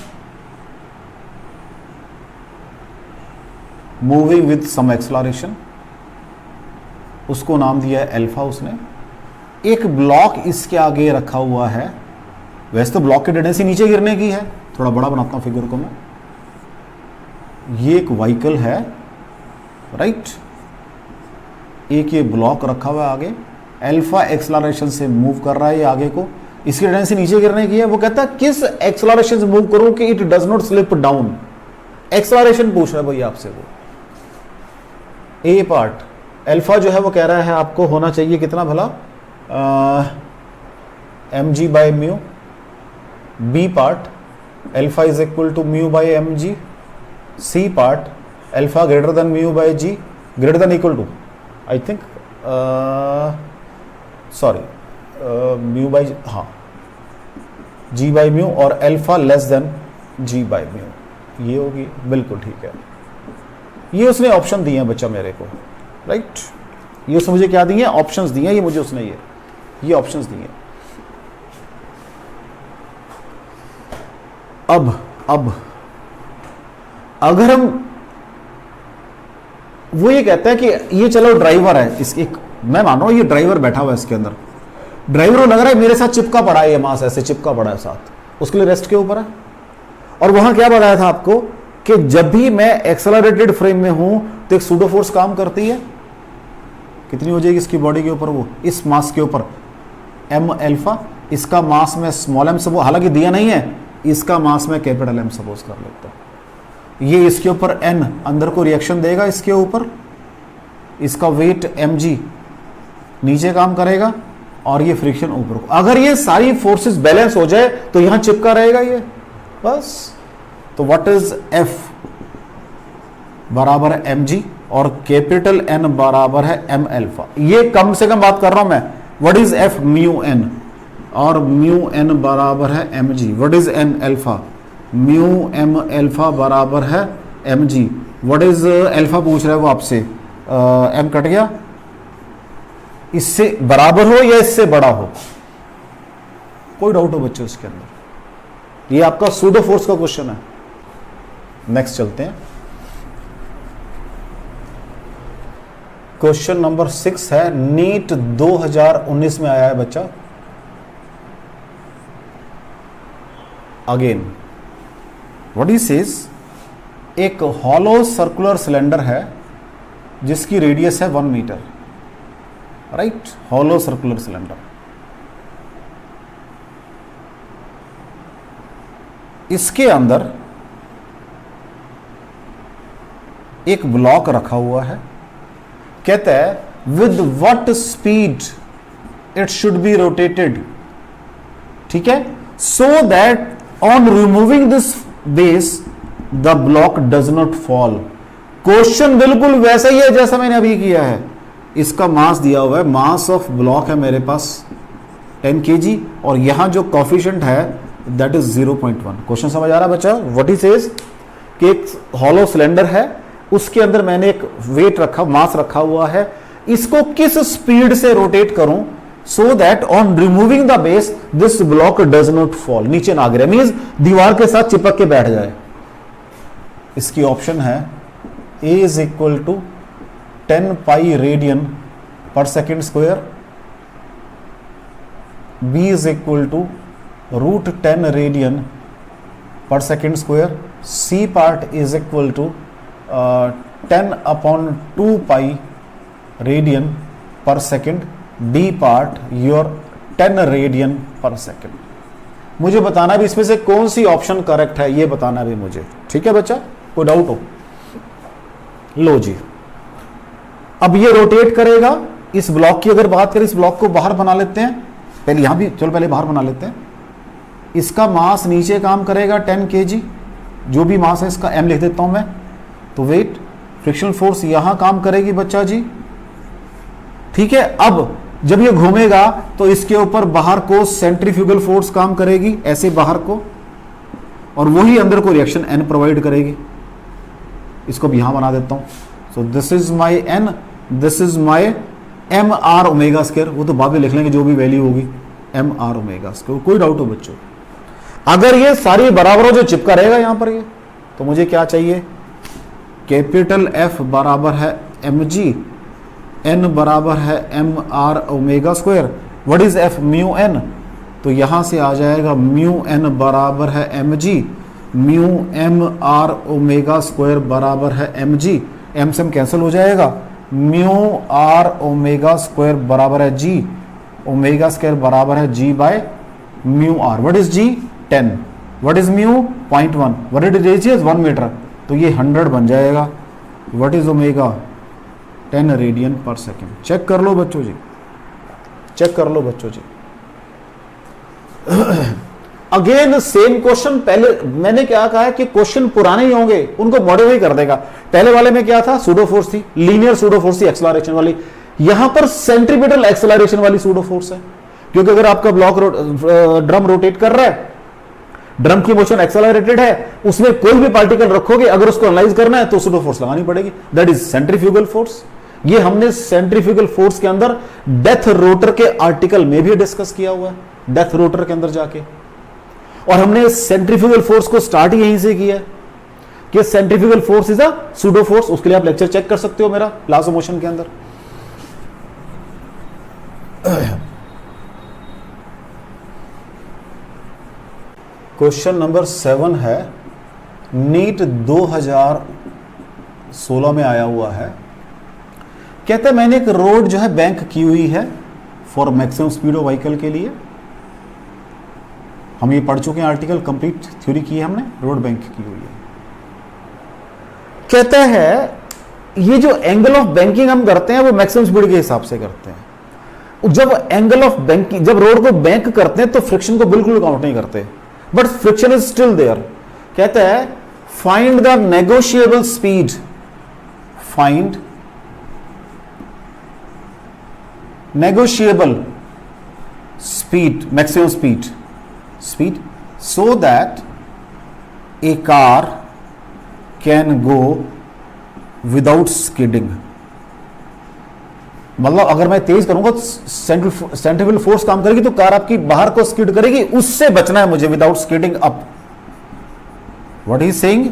मूविंग विद सम एक्सलरेशन, उसको नाम दिया है अल्फा उसने. एक ब्लॉक इसके आगे रखा हुआ है. वैसे तो ब्लॉक की टेंडेंसी नीचे गिरने की है, थोड़ा बड़ा बनाता हूं फिगर को मैं. ये एक व्हीकल है, राइट. एक ये ब्लॉक रखा हुआ है आगे, अल्फा एक्सलरेशन से मूव कर रहा है ये आगे को. इसकी टेंडेंसी नीचे गिरने की है. वो कहता है किस एक्सलरेशन से मूव करूं कि it does not slip down. Acceleration पूछ रहा है भाई आपसे. वो ए पार्ट अल्फा जो है वो कह रहा है आपको होना चाहिए कितना भला, M G by mu. B part alpha is equal to mu by M G. C part alpha greater than mu by G, greater than equal to, I think, sorry, mu by, हाँ, जी बाई म्यू, और alpha less than G by mu. ये होगी, बिल्कुल ठीक है. ये उसने ऑप्शन दिए हैं बच्चा मेरे को, राइट. ये उसने मुझे क्या दिए हैं? ऑप्शंस दिए हैं. ये मुझे उसने ये ऑप्शंस दिए. अब अगर हम, वो ये कहता है कि ये चलो ड्राइवर है, इसके मैं मान रहा हूं ये ड्राइवर बैठा हुआ है इसके अंदर. ड्राइवर को लग रहा है मेरे साथ चिपका पड़ा है, ये मास ऐसे चिपका पड़ा है साथ, उसके लिए रेस्ट के ऊपर है. और वहां क्या बताया था आपको कि जब भी मैं एक्सेलरेटेड फ्रेम में हूं तो एक सूडो फोर्स काम करती है. कितनी हो जाएगी इसकी बॉडी के ऊपर, वो इस मास के ऊपर m अल्फा, इसका मास में स्मॉल m सपोज, हालांकि दिया नहीं है, इसका मास में कैपिटल M सपोज कर लेता हूं। ये इसके ऊपर n अंदर को रिएक्शन देगा, इसके ऊपर इसका वेट mg नीचे काम करेगा और ये फ्रिक्शन ऊपर को। अगर ये सारी फोर्सेस बैलेंस हो जाए तो यहां चिपका रहेगा ये बस। तो व्हाट इज F बराबर है mg और कैपिटल N बराबर है m अल्फा। ये कम से कम बात कर रहा हूं मैं। What is F mu n और म्यू n बराबर है mg। What is n alpha, mu m alpha बराबर है mg। व्हाट इज अल्फा पूछ रहा है वो आपसे, m कट गया, इससे बराबर हो या इससे बड़ा हो, कोई डाउट हो बच्चों इसके अंदर? ये आपका सूडो फोर्स का क्वेश्चन है। नेक्स्ट चलते हैं, क्वेश्चन नंबर 6 है, नीट 2019 में आया है बच्चा। अगेन व्हाट ही सेज, एक हॉलो सर्कुलर सिलेंडर है जिसकी रेडियस है 1 metre, right, hollow circular cylinder. इसके अंदर एक ब्लॉक रखा हुआ है, कहता है with what speed it should be rotated, ठीक है, so that on removing this base the block does not fall. Question बिल्कुल वैसा ही है जैसा मैंने अभी किया है। इसका मास दिया हुआ है, मास ऑफ ब्लॉक है मेरे पास 10 kg और यहां जो कोफिशिएंट है दैट इज 0.1। क्वेश्चन समझ आ रहा है बच्चा? व्हाट ही सेज कि एक हॉलो सिलेंडर है, उसके अंदर मैंने एक वेट रखा, मास रखा हुआ है, इसको किस स्पीड से रोटेट करूं सो that on removing the base this block does not fall, नीचे ना गिरे, मींस दीवार के साथ चिपक के बैठ जाए। इसकी ऑप्शन है A is equal to 10 pi radian पर second square, B is equal to root 10 radian पर second square, C part is equal to 10/2 pi radian पर second, D part your 10 radian पर सेकेंड। मुझे बताना भी इसमें से कौन सी ऑप्शन करेक्ट है, ये बताना भी मुझे, ठीक है बच्चा? कोई डाउट हो? लो जी, अब ये रोटेट करेगा। इस ब्लॉक की अगर बात करें, इस ब्लॉक को बाहर बना लेते हैं, पहले यहां भी, चलो पहले बाहर बना लेते हैं। इसका मास नीचे काम करेगा 10 kg, जो भी मास है इसका m लिख देता हूं मैं। तो वेट, फ्रिक्शनल फोर्स यहां काम करेगी बच्चा जी, ठीक है। अब जब ये घूमेगा तो इसके ऊपर बाहर को सेंट्रीफ्यूगल फोर्स काम करेगी, ऐसे बाहर को, और वही अंदर को रिएक्शन n प्रोवाइड करेगी। इसको भी यहां बना देता हूं। So this is my n, this is my M R omega square, वो तो बाद में लिख लेंगे जो भी वैल्यू होगी, एम आर ओमेगा स्क्वायर। कोई डाउट हो बच्चों? अगर ये सारी बराबर हो, जो चिपका रहेगा यहां पर ये, तो मुझे क्या चाहिए, कैपिटल F बराबर है mg, n बराबर है M R omega square. What is F? Mu n, तो यहां से आ जाएगा म्यू n बराबर है mg, mu M R omega square बराबर है mg, m से m कैंसिल हो जाएगा, म्यू आर ओमेगा स्क्वायर बराबर है g, ओमेगा स्क्वायर बराबर है g by mu R. What is g? 10। What is mu? 0.1। What is radius? 1 metre, तो ये 100 बन जाएगा। What is omega? 10 रेडियन पर सेकेंड। चेक कर लो बच्चों जी, चेक कर लो बच्चों जी। अगेन सेम क्वेश्चन, पहले मैंने क्या कहा है कि क्वेश्चन पुराने ही होंगे, उनको मॉडिफाई कर देगा। पहले वाले में क्या था? सूडो फोर्स थी, लीनियर सूडो फोर्स थी, एक्सेलरेशन वाली। यहां पर सेंट्रीपिटल एक्सेलरेशन वाली सूडो फोर्स है, क्योंकि अगर आपका ब्लॉक ड्रम रोटेट कर रहा है, ड्रम की मोशन एक्सेलरेटेड है, उसमें कोई भी पार्टिकल रखोगे, अगर उसको एनालाइज करना है तो सूडो फोर्स लगानी पड़ेगी, दैट इज सेंट्रीफ्यूगल फोर्स। ये हमने सेंट्रीफ्यूगल फोर्स के अंदर डेथ रोटर के आर्टिकल में भी डिस्कस किया हुआ है, डेथ रोटर के अंदर जाके। और हमने सेंट्रीफ्यूगल फोर्स को स्टार्ट ही यहीं से किया कि centrifugal force is a pseudo force. उसके लिए आप लेक्चर चेक कर सकते हो मेरा लॉस ऑफ मोशन के अंदर। क्वेश्चन नंबर 7 है, नीट 2016 में आया हुआ है। कहता है मैंने एक रोड जो है बैंक की हुई है for maximum speed of vehicle के लिए। हम ये पढ़ चुके हैं, आर्टिकल कंप्लीट थ्योरी की है हमने, रोड बैंक की हुई है। कहता है ये जो एंगल ऑफ बैंकिंग हम करते हैं वो मैक्सिमम स्पीड के हिसाब से करते हैं। जब एंगल ऑफ बैंकिंग, जब रोड को बैंक करते हैं तो फ्रिक्शन को बिल्कुल काउंट नहीं करते, but friction is still there. कहता है find the negotiable speed, find negotiable speed, maximum speed so that a car can go without skidding। मतलब अगर मैं तेज करूंगा तो सेंट्रीफ्यूगल फोर्स काम करेगी तो कार आपकी बाहर को स्किड करेगी, उससे बचना है मुझे without skidding up. What is saying,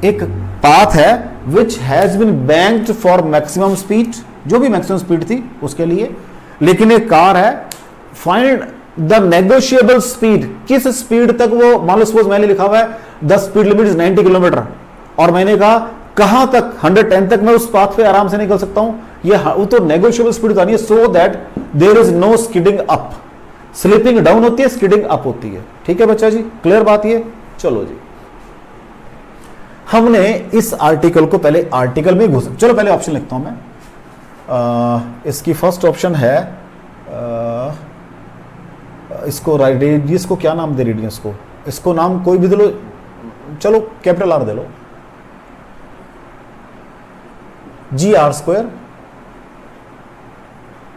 एक पाथ है which has been banked for maximum speed, जो भी मैक्सिमम स्पीड थी उसके लिए, लेकिन एक कार है, फाइंड द नेगोशिएबल स्पीड, किस स्पीड तक वो, मान लो सपोज मैंने लिखा हुआ है the speed limit is 90 kilometre और मैंने कहा कहां तक 110 तक मैं उस पाथ पे आराम से निकल सकता हूं, ये वो तो नेगोशिएबल स्पीड का नहीं है, so that there is no skidding up. Slipping down होती है, स्किडिंग अप होती है। ठीक है बच्चा जी, क्लियर बात ये। चलो जी, हमने इस आर्टिकल को पहले आर्टिकल में घुस, चलो पहले ऑप्शन लिखता हूं मैं। इसकी फर्स्ट ऑप्शन है, इसको रेडियस को क्या नाम दे, रेडियस को, इसको नाम कोई भी दे लो, चलो कैपिटल आर दे लो, G R square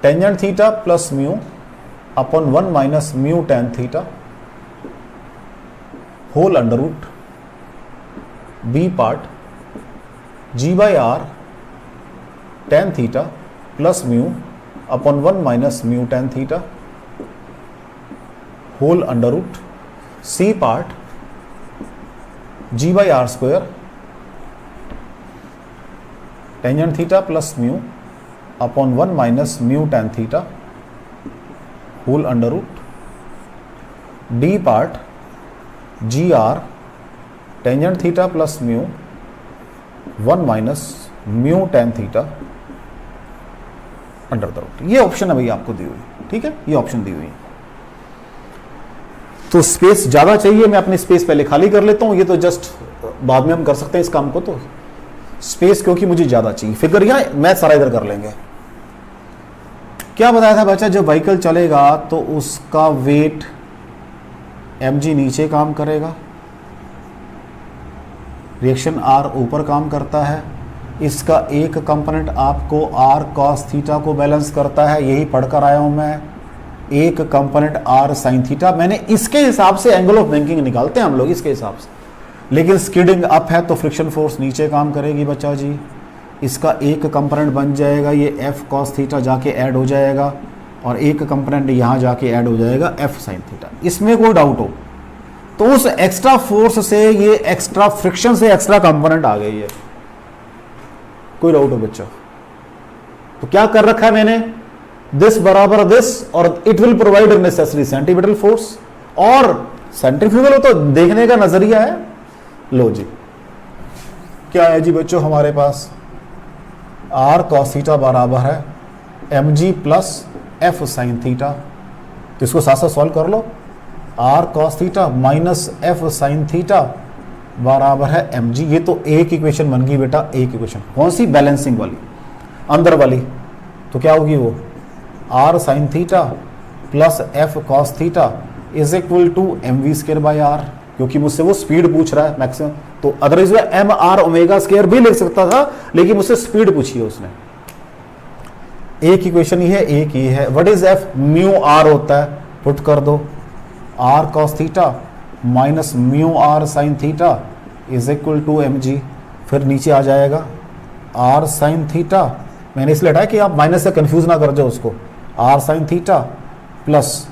tangent theta plus mu upon 1 minus mu tan theta whole under root B part G by R tan theta plus mu upon 1 minus mu tan theta whole under root C part G by R square tangent theta plus mu upon 1 minus mu tan theta whole under root D part G R tangent theta plus mu 1 minus mu tan theta under the root. ये ऑप्शन है भैया आपको दी हुई, ठीक है, ये ऑप्शन दी हुई। तो स्पेस ज्यादा चाहिए, मैं अपनी स्पेस पहले खाली कर लेता हूं, ये तो जस्ट बाद में हम कर सकते हैं इस काम को, तो स्पेस क्योंकि मुझे ज्यादा चाहिए, फिगर या मैथ सारा इधर कर लेंगे। क्या बताया था बच्चा, जब व्हीकल चलेगा तो उसका वेट mg नीचे काम करेगा, रिएक्शन r ऊपर काम करता है, इसका एक कंपोनेंट आपको r cos थीटा को बैलेंस करता है, यही पढ़कर आया हूं मैं, एक कंपोनेंट r sin थीटा। मैंने इसके हिसाब से एंगल ऑफ बैंकिंग निकालते हैं हम लोग इसके हिसाब से, लेकिन स्किडिंग अप है तो फ्रिक्शन फोर्स नीचे काम करेगी बच्चा जी। इसका एक कंपोनेंट बन जाएगा ये f cos थीटा जाके ऐड हो जाएगा, और एक कंपोनेंट यहाँ जाके ऐड हो जाएगा f sin थीटा। इसमें कोई डाउट हो तो उस एक्स्ट्रा फोर्स से ये एक्स्ट्रा फ्रिक्शन से एक्स्ट्रा कंपोनेंट आ गई है, कोई डाउट हो बच्चा? तो क्या कर रखा है मैंने, दिस बराबर दिस, और it will provide necessary centripetal force, और सेंट्रीफ्यूगल हो तो देखने का नजरिया है। लो जी, क्या है जी बच्चों हमारे पास, r cos थीटा बराबर है mg plus f sin theta, तो इसको साथ साथ सॉल्व कर लो। r cos theta minus f sin theta बराबर है mg, ये तो एक इक्वेशन बन गई बेटा, एक इक्वेशन कौन सी, बैलेंसिंग वाली, अंदर वाली, तो क्या होगी वो, r sin theta plus f cos theta is equal to mv square by r, क्योंकि मुझसे वो स्पीड पूछ रहा है मैक्सिमम, तो अदरवाइज वो एम आर ओमेगा स्क्वायर भी लिख सकता था, लेकिन मुझसे स्पीड पूछी है उसने। एक इक्वेशन ही है, एक ही है। What is F, mu R होता है, पुट कर दो, R cos theta minus mu R sine theta is equal to M G, फिर नीचे आ जाएगा आर साइन थीटा, मैंने इसलिए हटाया कि आप माइनस से कंफ्यूज ना कर जाओ उसको, R sine theta plus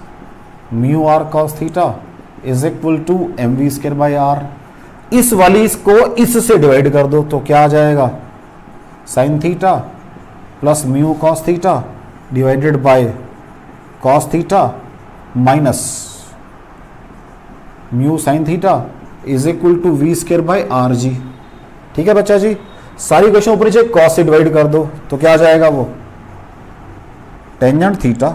mu R cos theta is equal to M V square by R. इस वाली इसको इससे डिवाइड कर दो तो क्या आ जाएगा, sine theta plus mu cos theta divided by cos theta minus mu sine theta is equal to V square by R G. ठीक है बच्चा जी, सारी इक्वेशन ऊपर नीचे कॉस से डिवाइड कर दो तो क्या आ जाएगा वो tangent theta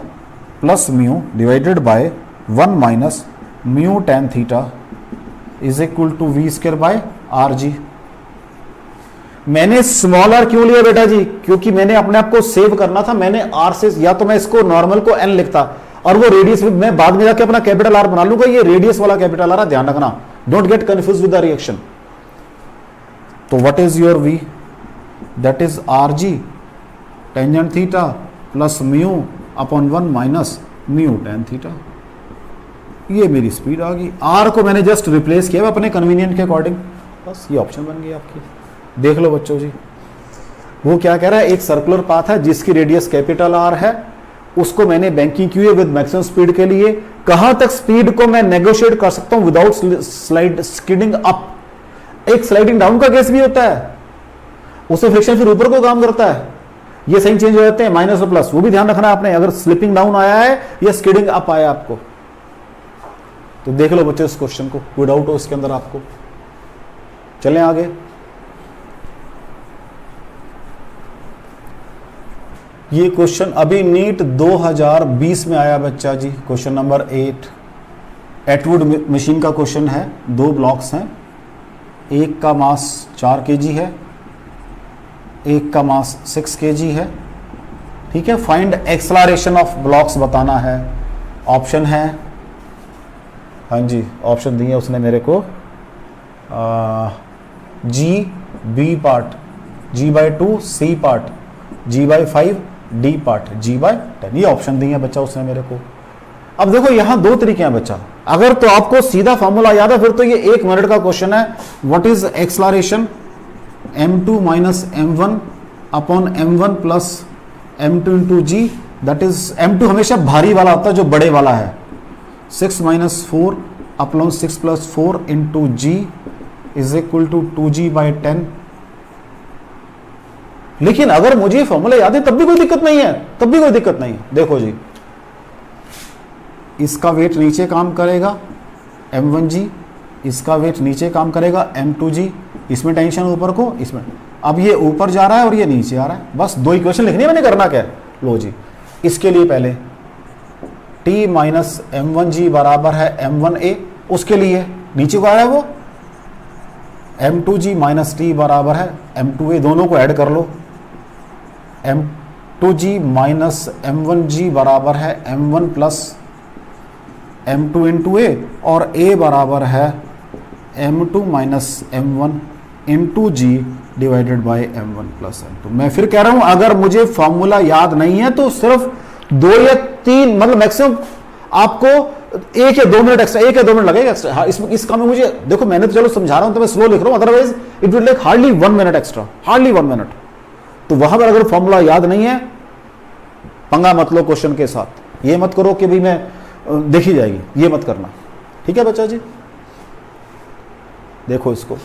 plus mu divided by 1 minus mu tan theta is equal to V square by R G. मैंने स्मॉल आर क्यों लिया बेटा जी? क्योंकि मैंने अपने आप को सेव करना था। मैंने आर से, या तो मैं इसको नॉर्मल को एन लिखता और वो रेडियस मैं बाद में जाके अपना कैपिटल आर बना लूंगा। ये रेडियस वाला कैपिटल आर, ध्यान रखना, don't get confuse with the reaction. तो what is your v? That is R g tangent theta plus mu upon 1 minus mu tan theta. ये मेरी स्पीड आ गई। आर को मैंने जस्ट रिप्लेस किया अपने कन्वीनियंट के अकॉर्डिंग, बस ये ऑप्शन बन गई आपकी। देख लो बच्चों जी, वो क्या कह रहा है, एक सर्कुलर पाथ है जिसकी रेडियस कैपिटल आर है, उसको मैंने बैंकिंग की है विद मैक्सिमम स्पीड के लिए। कहां तक स्पीड को मैं नेगोशिएट कर सकता हूं विदाउट स्लाइड स्किडिंग अप। एक स्लाइडिंग डाउन का केस भी होता है, उससे फ्रिक्शन फिर ऊपर को काम करता है, ये साइन चेंज हो जाते हैं माइनस और प्लस, वो भी ध्यान रखना आपने, अगर स्लिपिंग डाउन आया है या स्किडिंग अप आया आपको। तो देख लो बच्चों इस क्वेश्चन को, कोई डाउट हो इसके अंदर आपको? चलें आगे। ये क्वेश्चन अभी नीट 2020 में आया बच्चा जी, क्वेश्चन नंबर 8। एटवुड मशीन का क्वेश्चन है, 2 ब्लॉक्स हैं, एक का मास 4 kg है, एक का मास 6 kg है, ठीक है। फाइंड एक्सलरेशन ऑफ ब्लॉक्स बताना है। ऑप्शन है, हाँ जी ऑप्शन दिए उसने मेरे को, G B part, G/2 C part, G/5 D part, G/10, ये ऑप्शन दिए बच्चा उसने मेरे को। अब देखो यहां 2 तरीके हैं बच्चा, अगर तो आपको सीधा फॉर्मूला याद है फिर तो ये 1 मिनट का क्वेश्चन है। What is acceleration? m2 minus m1 upon m1 plus m2 into G, that is m2 हमेशा भारी वाला होता है जो बड़े वाला है, 6 minus 4 upon 6 plus 4 into ji is equal to 2G/10। लेकिन अगर मुझे फॉर्मूला याद है तब भी कोई दिक्कत नहीं है, तब भी कोई दिक्कत नहीं है। देखो जी, इसका वेट नीचे काम करेगा m1g, इसका वेट नीचे काम करेगा m2g, इसमें टेंशन ऊपर को, इसमें अब ये ऊपर जा रहा है और ये नीचे आ रहा है। बस 2 इक्वेशन लिखनी है, मैंने करना क्या है, लो जी। इसके लिए पहले t माइनस m1g बराबर है m1a, उसके लिए नीचे को आ रहा है वो m2g माइनस t बराबर है m2a, दोनों को ऐड कर लो। m2g माइनस m1g बराबर है m1 प्लस m2 इंटू ए, और a बराबर है m2 minus m1 into G divided by m1 plus m2। मैं फिर कह रहा हूं अगर मुझे फॉर्मूला याद नहीं है तो सिर्फ 2 या 3, मतलब मैक्सिमम आपको 1 या 2 मिनट एक्स्ट्रा, 1 या 2 मिनट लगेगा एक्स्ट्रा। हाँ, इस काम में मुझे देखो, मैंने तो चलो समझा रहा हूं तो मैं स्लो लिख रहा हूं, otherwise it will take hardly 1 minute extra, hardly 1 minute. तो वहां पर अगर फॉर्मूला याद नहीं है, पंगा मत लो क्वेश्चन के साथ। ये मत करो कि भाई मैं देखी जाएगी, ये मत करना, ठीक है बच्चा जी। देखो इसको,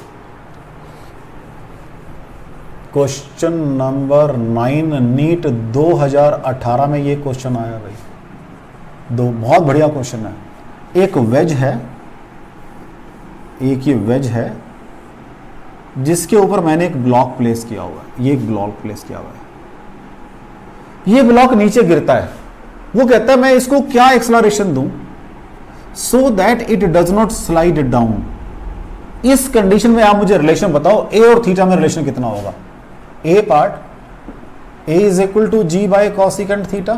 क्वेश्चन नंबर 9 नीट 2018 में ये क्वेश्चन आया भाई, बहुत बढ़िया क्वेश्चन है। एक वेज है, एक ये वेज है जिसके ऊपर मैंने एक ब्लॉक प्लेस किया हुआ है, ये एक ब्लॉक प्लेस किया हुआ है, ये ब्लॉक नीचे गिरता है। वो कहता है मैं इसको क्या एक्सलरेशन दूं so that it does not slide down. इस कंडीशन में आप मुझे रिलेशन बताओ, ए और थीटा में रिलेशन कितना होगा? A part a is equal to g by cosecant theta,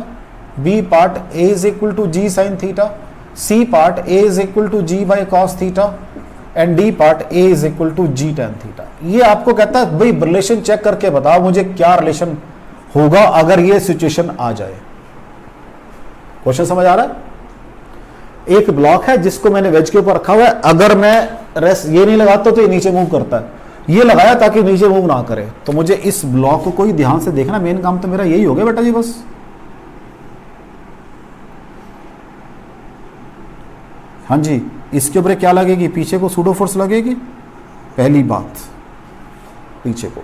B part a is equal to g sine theta, C part a is equal to g by cos theta, and d part a is equal to g tan theta. ये आपको कहता है भाई रिलेशन चेक करके बताओ मुझे क्या रिलेशन होगा अगर ये सिचुएशन आ जाए। क्वेश्चन समझ आ रहा है? एक ब्लॉक है जिसको मैंने वेज के ऊपर रखा हुआ है, अगर मैं रेस्ट ये नहीं लगाता तो ये नीचे मूव करता है, ये लगाया ताकि नीचे मूव ना करे। तो मुझे इस ब्लॉक को ही ध्यान से देखना, मेन काम तो मेरा यही हो गया बेटा जी बस। हाँ जी, इसके ऊपर क्या लगेगी? पीछे को सूडो फोर्स लगेगी, पहली बात। पीछे को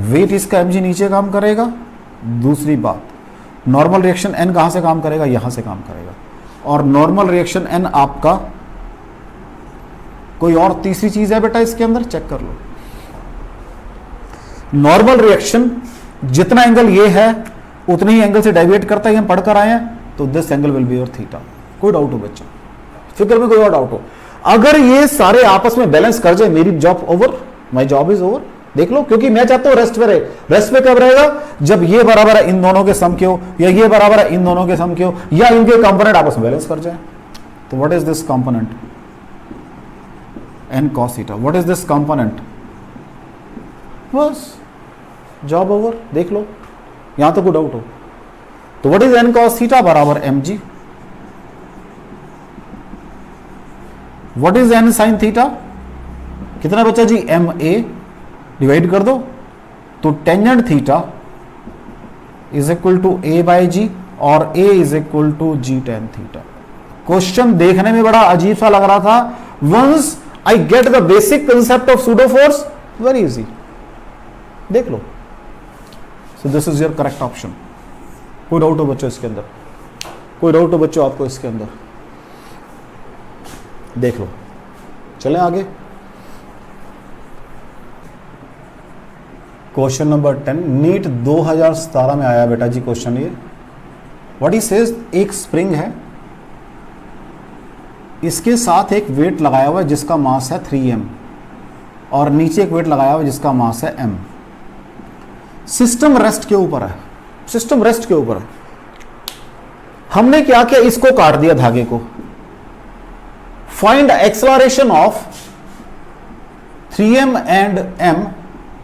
वेट इसका mg नीचे काम करेगा। दूसरी बात, नॉर्मल रिएक्शन n कहां से काम करेगा? यहां से काम करेगा। और नॉर्मल रिएक्शन n आपका, कोई और तीसरी चीज है बेटा इसके अंदर, चेक कर लो। नॉर्मल रिएक्शन जितना एंगल ये है उतने ही एंगल से डेविएट करता है, हम पढ़कर आए हैं, तो this angle will be your theta. कोई डाउट हो बच्चा, फिक्र में कोई और डाउट हो? अगर ये सारे आपस में बैलेंस कर जाए, मेरी job over, my job is over. देख लो, क्योंकि मैं चाहता हूं रेस्ट पे रहे। रेस्ट पे कब रहेगा? जब ये बराबर है इन दोनों के सम के हो, या ये बराबर है इन दोनों के सम के हो, या इनके कंपोनेंट आपस में बैलेंस कर जाए। तो what is this component? N cos theta. What is this component? बस जॉब ओवर। देख लो, यहां तो कोई डाउट हो तो what is N cos theta बराबर m g. What is N sine theta? कितना बचा जी? एम ए, डिवाइड कर दो तो tangent theta is equal to a by g, और a is equal to g tan theta. Question देखने में बड़ा अजीब सा लग रहा था, once I get the basic concept of pseudo force, very easy. देख लो, so this is your correct option. कोई डाउट हो बच्चों इसके अंदर? कोई डाउट हो बच्चों आपको इसके अंदर? देख लो, चलें आगे। क्वेश्चन नंबर 10, नीट 2017 में आया बेटा जी क्वेश्चन ये। व्हाट ही सेज, एक स्प्रिंग है, इसके साथ एक वेट लगाया हुआ है जिसका मास है 3m, और नीचे एक वेट लगाया हुआ है जिसका मास है m। सिस्टम रेस्ट के ऊपर है, सिस्टम रेस्ट के ऊपर है। हमने क्या किया, इसको काट दिया धागे को। Find acceleration of 3m and m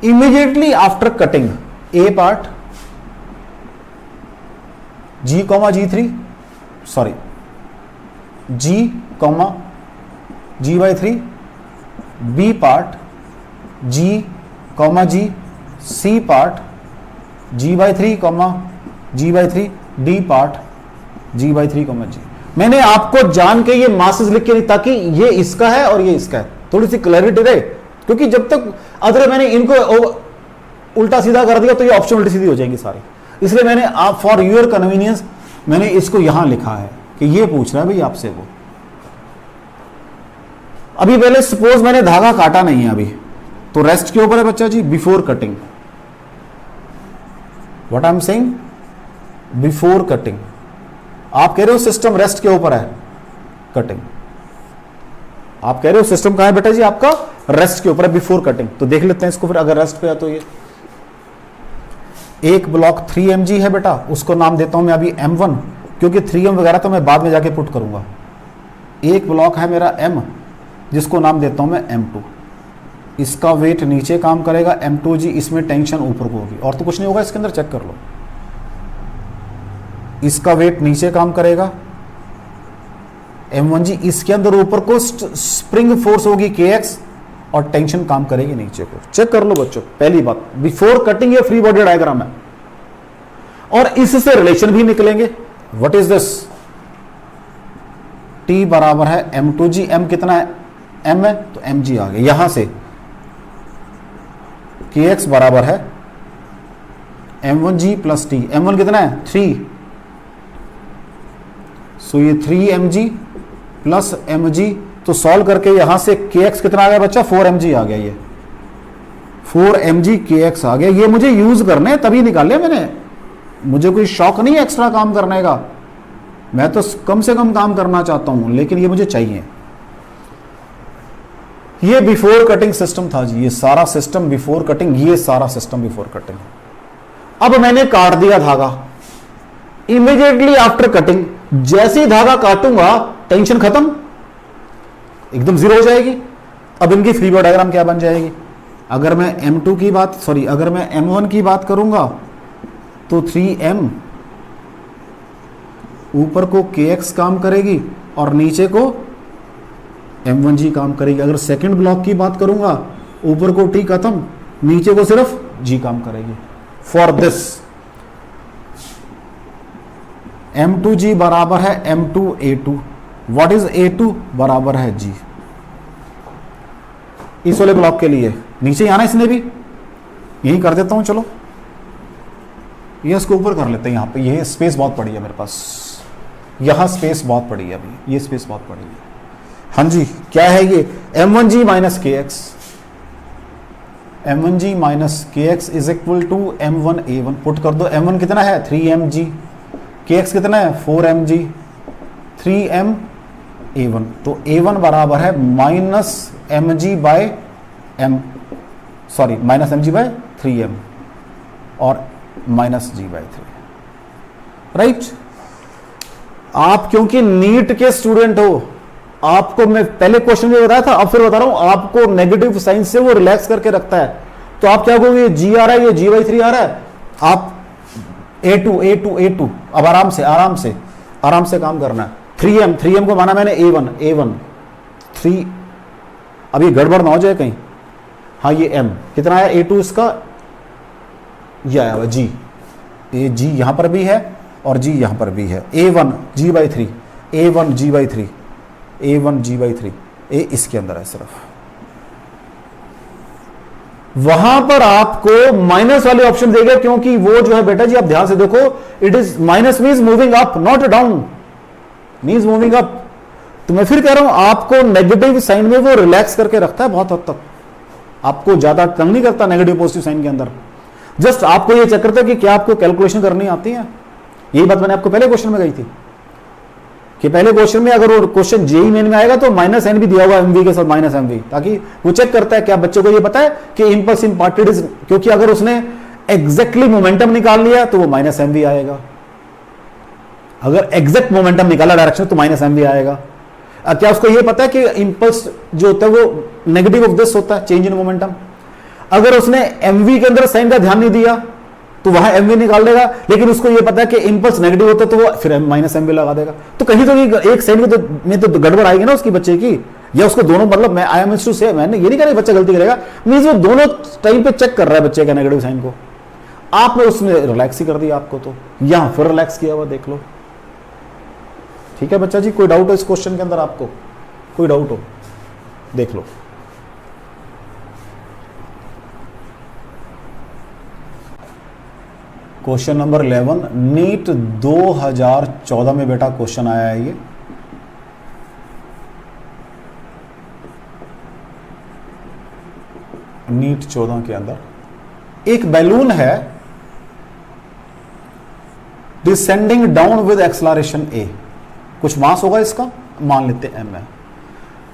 immediately after cutting A part G, G3, sorry G, G/3, B part G, G, C part G/3, G/3, D part G/3, G। मैंने आपको जान के ये मासेस लिख के नहीं, ताकि ये इसका है और ये इसका है, थोड़ी सी क्लैरिटी रहे। क्योंकि जब तक अगर मैंने इनको उल्टा सीधा कर दिया तो ये ऑप्शन उल्टी सीधी हो जाएंगी सारी। इसलिए मैंने आप फॉर योर कन्वीनियंस मैंने इसको यहां लिखा है कि ये पूछ रहा है भाई आपसे वो। अभी पहले सपोज मैंने धागा काटा नहीं है अभी, तो रेस्ट के ऊपर है बच्चा जी, before cutting. What I am saying, before cutting. आप कह रहे हो सिस्टम रेस्ट के ऊपर है, कटिंग। आप कह रहे हो सिस्टम कहां है बेटा जी आपका? रेस्ट के ऊपर है, बिफोर कटिंग। तो देख लेते हैं इसको फिर, अगर रेस्ट पे है तो ये एक ब्लॉक 3mg है बेटा, उसको नाम देता हूं मैं अभी m1, क्योंकि 3m वगैरह तो मैं बाद में जाके पुट करूंगा। एक ब्लॉक है मेरा m, जिसको नाम देता हूं मैं m2। इसका वेट नीचे काम करेगा m2g, इसमें टेंशन ऊपर को होगी, और तो कुछ नहीं होगा इसके अंदर, चेक कर लो। इसका वेट नीचे काम करेगा m1g, इसके अंदर ऊपर को स्प्रिंग फोर्स होगी kx, और टेंशन काम करेगी नीचे को। चेक कर लो बच्चों, पहली बात बिफोर कटिंग ये फ्री बॉडी डायग्राम है, और इससे रिलेशन भी निकलेंगे। What is this? T बराबर है m2g, m कितना है? m है, तो mg आ गया। यहां से kx बराबर है m1g प्लस t। m1 कितना है? 3, सो ये 3mg प्लस mg। तो सॉल्व करके यहां से kx कितना आ गया बच्चा? 4mg आ गया। ये 4mg kx आ गया। ये मुझे यूज करने तभी निकाले मैंने, मुझे कोई शौक नहीं है एक्स्ट्रा काम करने का, मैं तो कम से कम काम करना चाहता हूं, लेकिन ये मुझे चाहिए। ये बिफोर कटिंग सिस्टम था जी, ये सारा सिस्टम बिफोर कटिंग, ये सारा सिस्टम बिफोर कटिंग। अब मैंने काट दिया धागा, इमीडिएटली आफ्टर कटिंग, जैसे ही धागा काटूंगा टेंशन खत्म, एकदम जीरो हो जाएगी। अब इनकी फ्री बॉडी डायग्राम क्या बन जाएगी? अगर मैं m2 की बात, सॉरी अगर मैं m1 की बात करूंगा तो 3m, ऊपर को kx काम करेगी और नीचे को m1g काम करेगी। अगर सेकंड ब्लॉक की बात करूंगा, ऊपर को t खत्म, नीचे को सिर्फ g काम करेगी। फॉर दिस m2g बराबर है m2a2। What is a2? बराबर है g। इस वाले ब्लॉक के लिए नीचे आना, इसने भी यही कर देता हूं। चलो ये इसको ऊपर कर लेते हैं। यहां पे ये स्पेस बहुत पड़ी है मेरे पास, यहां स्पेस बहुत पड़ी है, अभी ये स्पेस बहुत पड़ी है। हाँ जी, क्या है ये? m1g minus kx। m1g minus k x is equal to m1a1, put कर दो। m1 कितना है 3mg, kx कितना है 4mg, 3ma1, तो a1 बराबर है minus mg by m, sorry minus mg by 3m और माइनस g बाय 3, राइट। आप क्योंकि नीट के स्टूडेंट हो, आपको मैं पहले क्वेश्चन में बताया था, अब फिर बता रहा हूं, आपको नेगेटिव साइन से वो रिलैक्स करके रखता है। तो आप क्या कहोगे, जी आ रहा है, ये जी बाई 3 आ रहा है, आप A2 अब आराम से काम करना है। 3m को माना मैंने A1 3, अब ये गड़बड़ ना हो जाए कहीं। हाँ ये m कितना है A2 इसका, ये आया हुआ G, ये G यहां पर भी है और G यहां पर भी है। A1 G by 3, A1 G by 3, A1 G by 3, A इसके अंदर है सिर्फ। वहां पर आपको माइनस वाले ऑप्शन देगा, क्योंकि वो जो है बेटा जी आप ध्यान से देखो, it is minus means moving up not down, means moving up. तो मैं फिर कह रहा हूं आपको नेगेटिव साइन में वो रिलैक्स करके रखता है बहुत हद तक, आपको ज्यादा तंग नहीं करता नेगेटिव पॉजिटिव साइन के अंदर। जस्ट आपको ये चेक करता है कि क्या आपको कैलकुलेशन करनी आती है। यही बात मैंने आपको पहले क्वेश्चन में कही थी कि पहले क्वेश्चन में अगर वो क्वेश्चन जेई मेन में आएगा तो माइनस एन भी दिया होगा एमवी के साथ माइनस एमवी, ताकि वो चेक करता है क्या बच्चे को ये पता है कि इंपल्स इम्पार्टेड इज, क्योंकि अगर उसने एग्जैक्टली मोमेंटम निकाल लिया तो वो माइनस एमवी आएगा, अगर एग्जैक्ट मोमेंटम निकाला डायरेक्शन तो माइनस एमवी आएगा। क्या उसको ये पता है कि इंपल्स जो होता है वो नेगेटिव ऑफ दिस होता है, चेंज इन मोमेंटम। अगर उसने एमवी के अंदर साइन का ध्यान नहीं दिया तो वहां एमवी निकाल लेगा, लेकिन उसको ये पता है कि इंपल्स नेगेटिव होता है तो वो फिर माइनस एमवी लगा देगा। तो कहीं तो एक साइन में तो गड़बड़ आएगी ना उसकी बच्चे की, या उसको दोनों, मतलब मैं आई एम टू से, मैंने ये नहीं कह रहा बच्चा गलती करेगा, मींस वो दोनों टाइम पे चेक कर रहा है बच्चे का नेगेटिव साइन को। आपने उसने रिलैक्स ही कर दिया आपको, तो यहां फिर रिलैक्स किया हुआ देख लो। ठीक है बच्चा जी, कोई डाउट हो इस क्वेश्चन के अंदर, आपको कोई डाउट हो देख लो। क्वेश्चन नंबर 11 नीट 2014 में बेटा क्वेश्चन आया है ये। नीट 14 के अंदर एक बैलून है डिसेंडिंग डाउन विद एक्सलरेशन ए, कुछ मास होगा इसका, मान लेते हैं m है।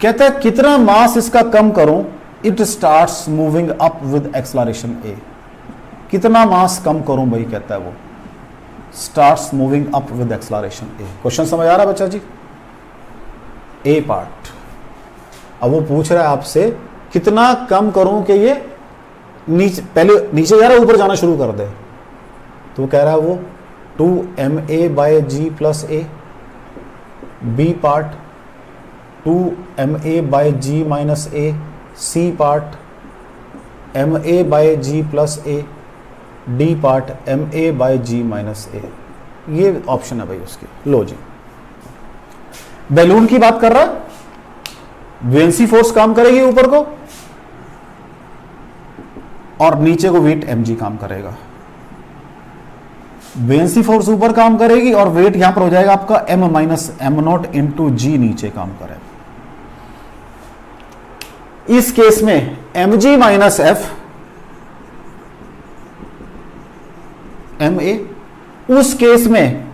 कहता है कितना मास इसका कम करूं, it starts moving up with acceleration ए। कितना मास कम करूं भाई, कहता है वो starts moving up with acceleration A. Question समझ आ रहा है बच्चा जी, ए पार्ट। अब वो पूछ रहा है आपसे कितना कम करूं कि ये नीचे, पहले नीचे जा रहा है ऊपर जाना शुरू कर दे, तो वो कह रहा है वो 2ma बाय जी प्लस ए। बी पार्ट 2ma बाय जी माइनस ए। सी पार्ट ma बाय जी प्लस ए। डी पार्ट ma बाय जी माइनस ए। ये ऑप्शन है भाई उसकी। लो जी, बैलून की बात कर रहा है, बुएंसी फोर्स काम करेगी ऊपर को और नीचे को वेट mg काम करेगा। बुएंसी फोर्स ऊपर काम करेगी और वेट यहां पर हो जाएगा आपका m minus m naught into g नीचे काम करेगा। इस केस में mg माइनस एफ ma, उस केस में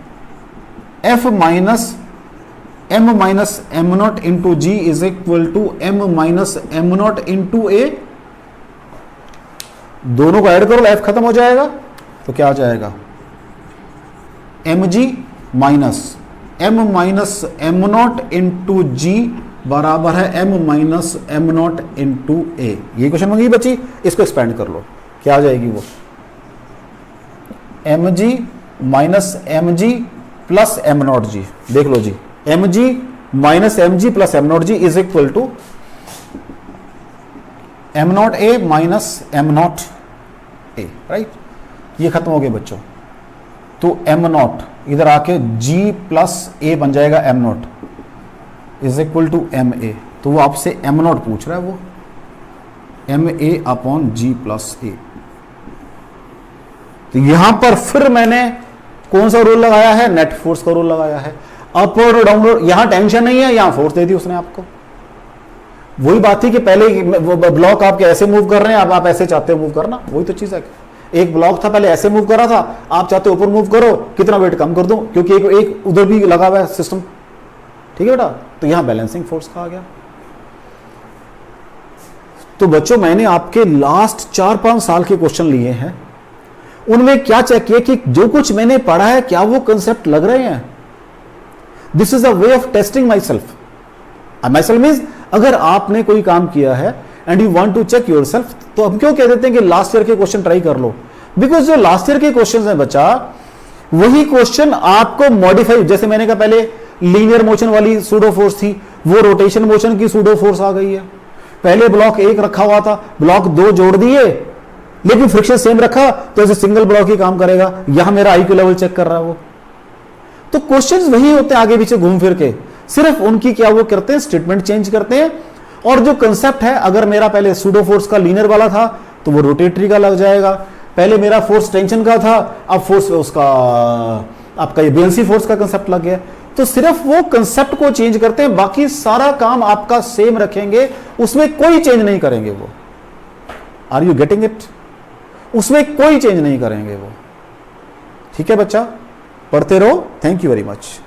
f minus m naught into ji is equal to m minus m naught into a. दोनों को ऐड करो, f खत्म हो जाएगा तो क्या आ जाएगा, mg minus m naught into g बराबर है m minus m naught into a. ये क्वेश्चन मंगी बच्ची, इसको एक्सपेंड कर लो, क्या आ जाएगी वो mg minus mg plus m naught g. देख लो जी, mg minus mg plus m naught g is equal to m naught a minus m naught a, right. ये खत्म हो गए बच्चों, तो एम नॉट इधर आके g प्लस ए बन जाएगा m naught is equal to m a. तो वो आपसे एम नॉट पूछ रहा है, वो m a upon g plus a. तो यहां पर फिर मैंने कौन सा रूल लगाया है, नेट फोर्स का रूल लगाया है। अपवर्ड और डाउनवर्ड, यहां टेंशन नहीं है, यहां फोर्स दे दी उसने आपको। वही बात थी कि पहले ब्लॉक आपके ऐसे मूव कर रहे हैं, अब आप ऐसे चाहते हो मूव करना, वही तो चीज है। एक ब्लॉक था पहले ऐसे मूव कर रहा था, आप चाहते हो ऊपर मूव करो, कितना वेट कम कर दूं क्योंकि एक उधर भी लगा हुआ है सिस्टम, ठीक है बेटा। तो यहां बैलेंसिंग फोर्स का आ गया। तो बच्चों मैंने आपके लास्ट 4-5 साल के क्वेश्चन लिए हैं, उनमें क्या चेक किया कि जो कुछ मैंने पढ़ा है क्या वो कंसेप्ट लग रहे हैं। This is a way of testing myself. Myself means अगर आपने कोई काम किया है and you want to check yourself, तो हम क्यों कह देते हैं कि लास्ट ईयर के क्वेश्चन ट्राई कर लो? बिकॉज जो लास्ट ईयर के क्वेश्चन है बच्चा, वही क्वेश्चन आपको मॉडिफाई, जैसे मैंने कहा पहले लीनियर मोशन वाली सूडो फोर्स थी, वो रोटेशन मोशन की सूडो फोर्स आ गई है। पहले ब्लॉक 1 रखा हुआ था, ब्लॉक 2 जोड़ दिए, लेकिन फ्रिक्शन सेम रखा तो ऐसे सिंगल ब्लॉक ही काम करेगा। यहां मेरा IQ लेवल चेक कर रहा है वो। तो क्वेश्चंस वही होते हैं आगे पीछे घूम फिर के, सिर्फ उनकी क्या वो करते हैं, स्टेटमेंट चेंज करते हैं। और जो कंसेप्ट है, अगर मेरा पहले सूडो फोर्स का लीनियर वाला था तो वो रोटेटरी का लग जाएगा। पहले मेरा फोर्स टेंशन का था, अब फोर्स उसका आपका ये बेंसी फोर्स का कंसेप्ट लग गया। तो सिर्फ वो कंसेप्ट को चेंज करते हैं, बाकी सारा काम आपका सेम रखेंगे, उसमें कोई चेंज नहीं करेंगे वो। Are you getting it? उसमें कोई चेंज नहीं करेंगे वो। ठीक है बच्चा, पढ़ते रहो। Thank you very much.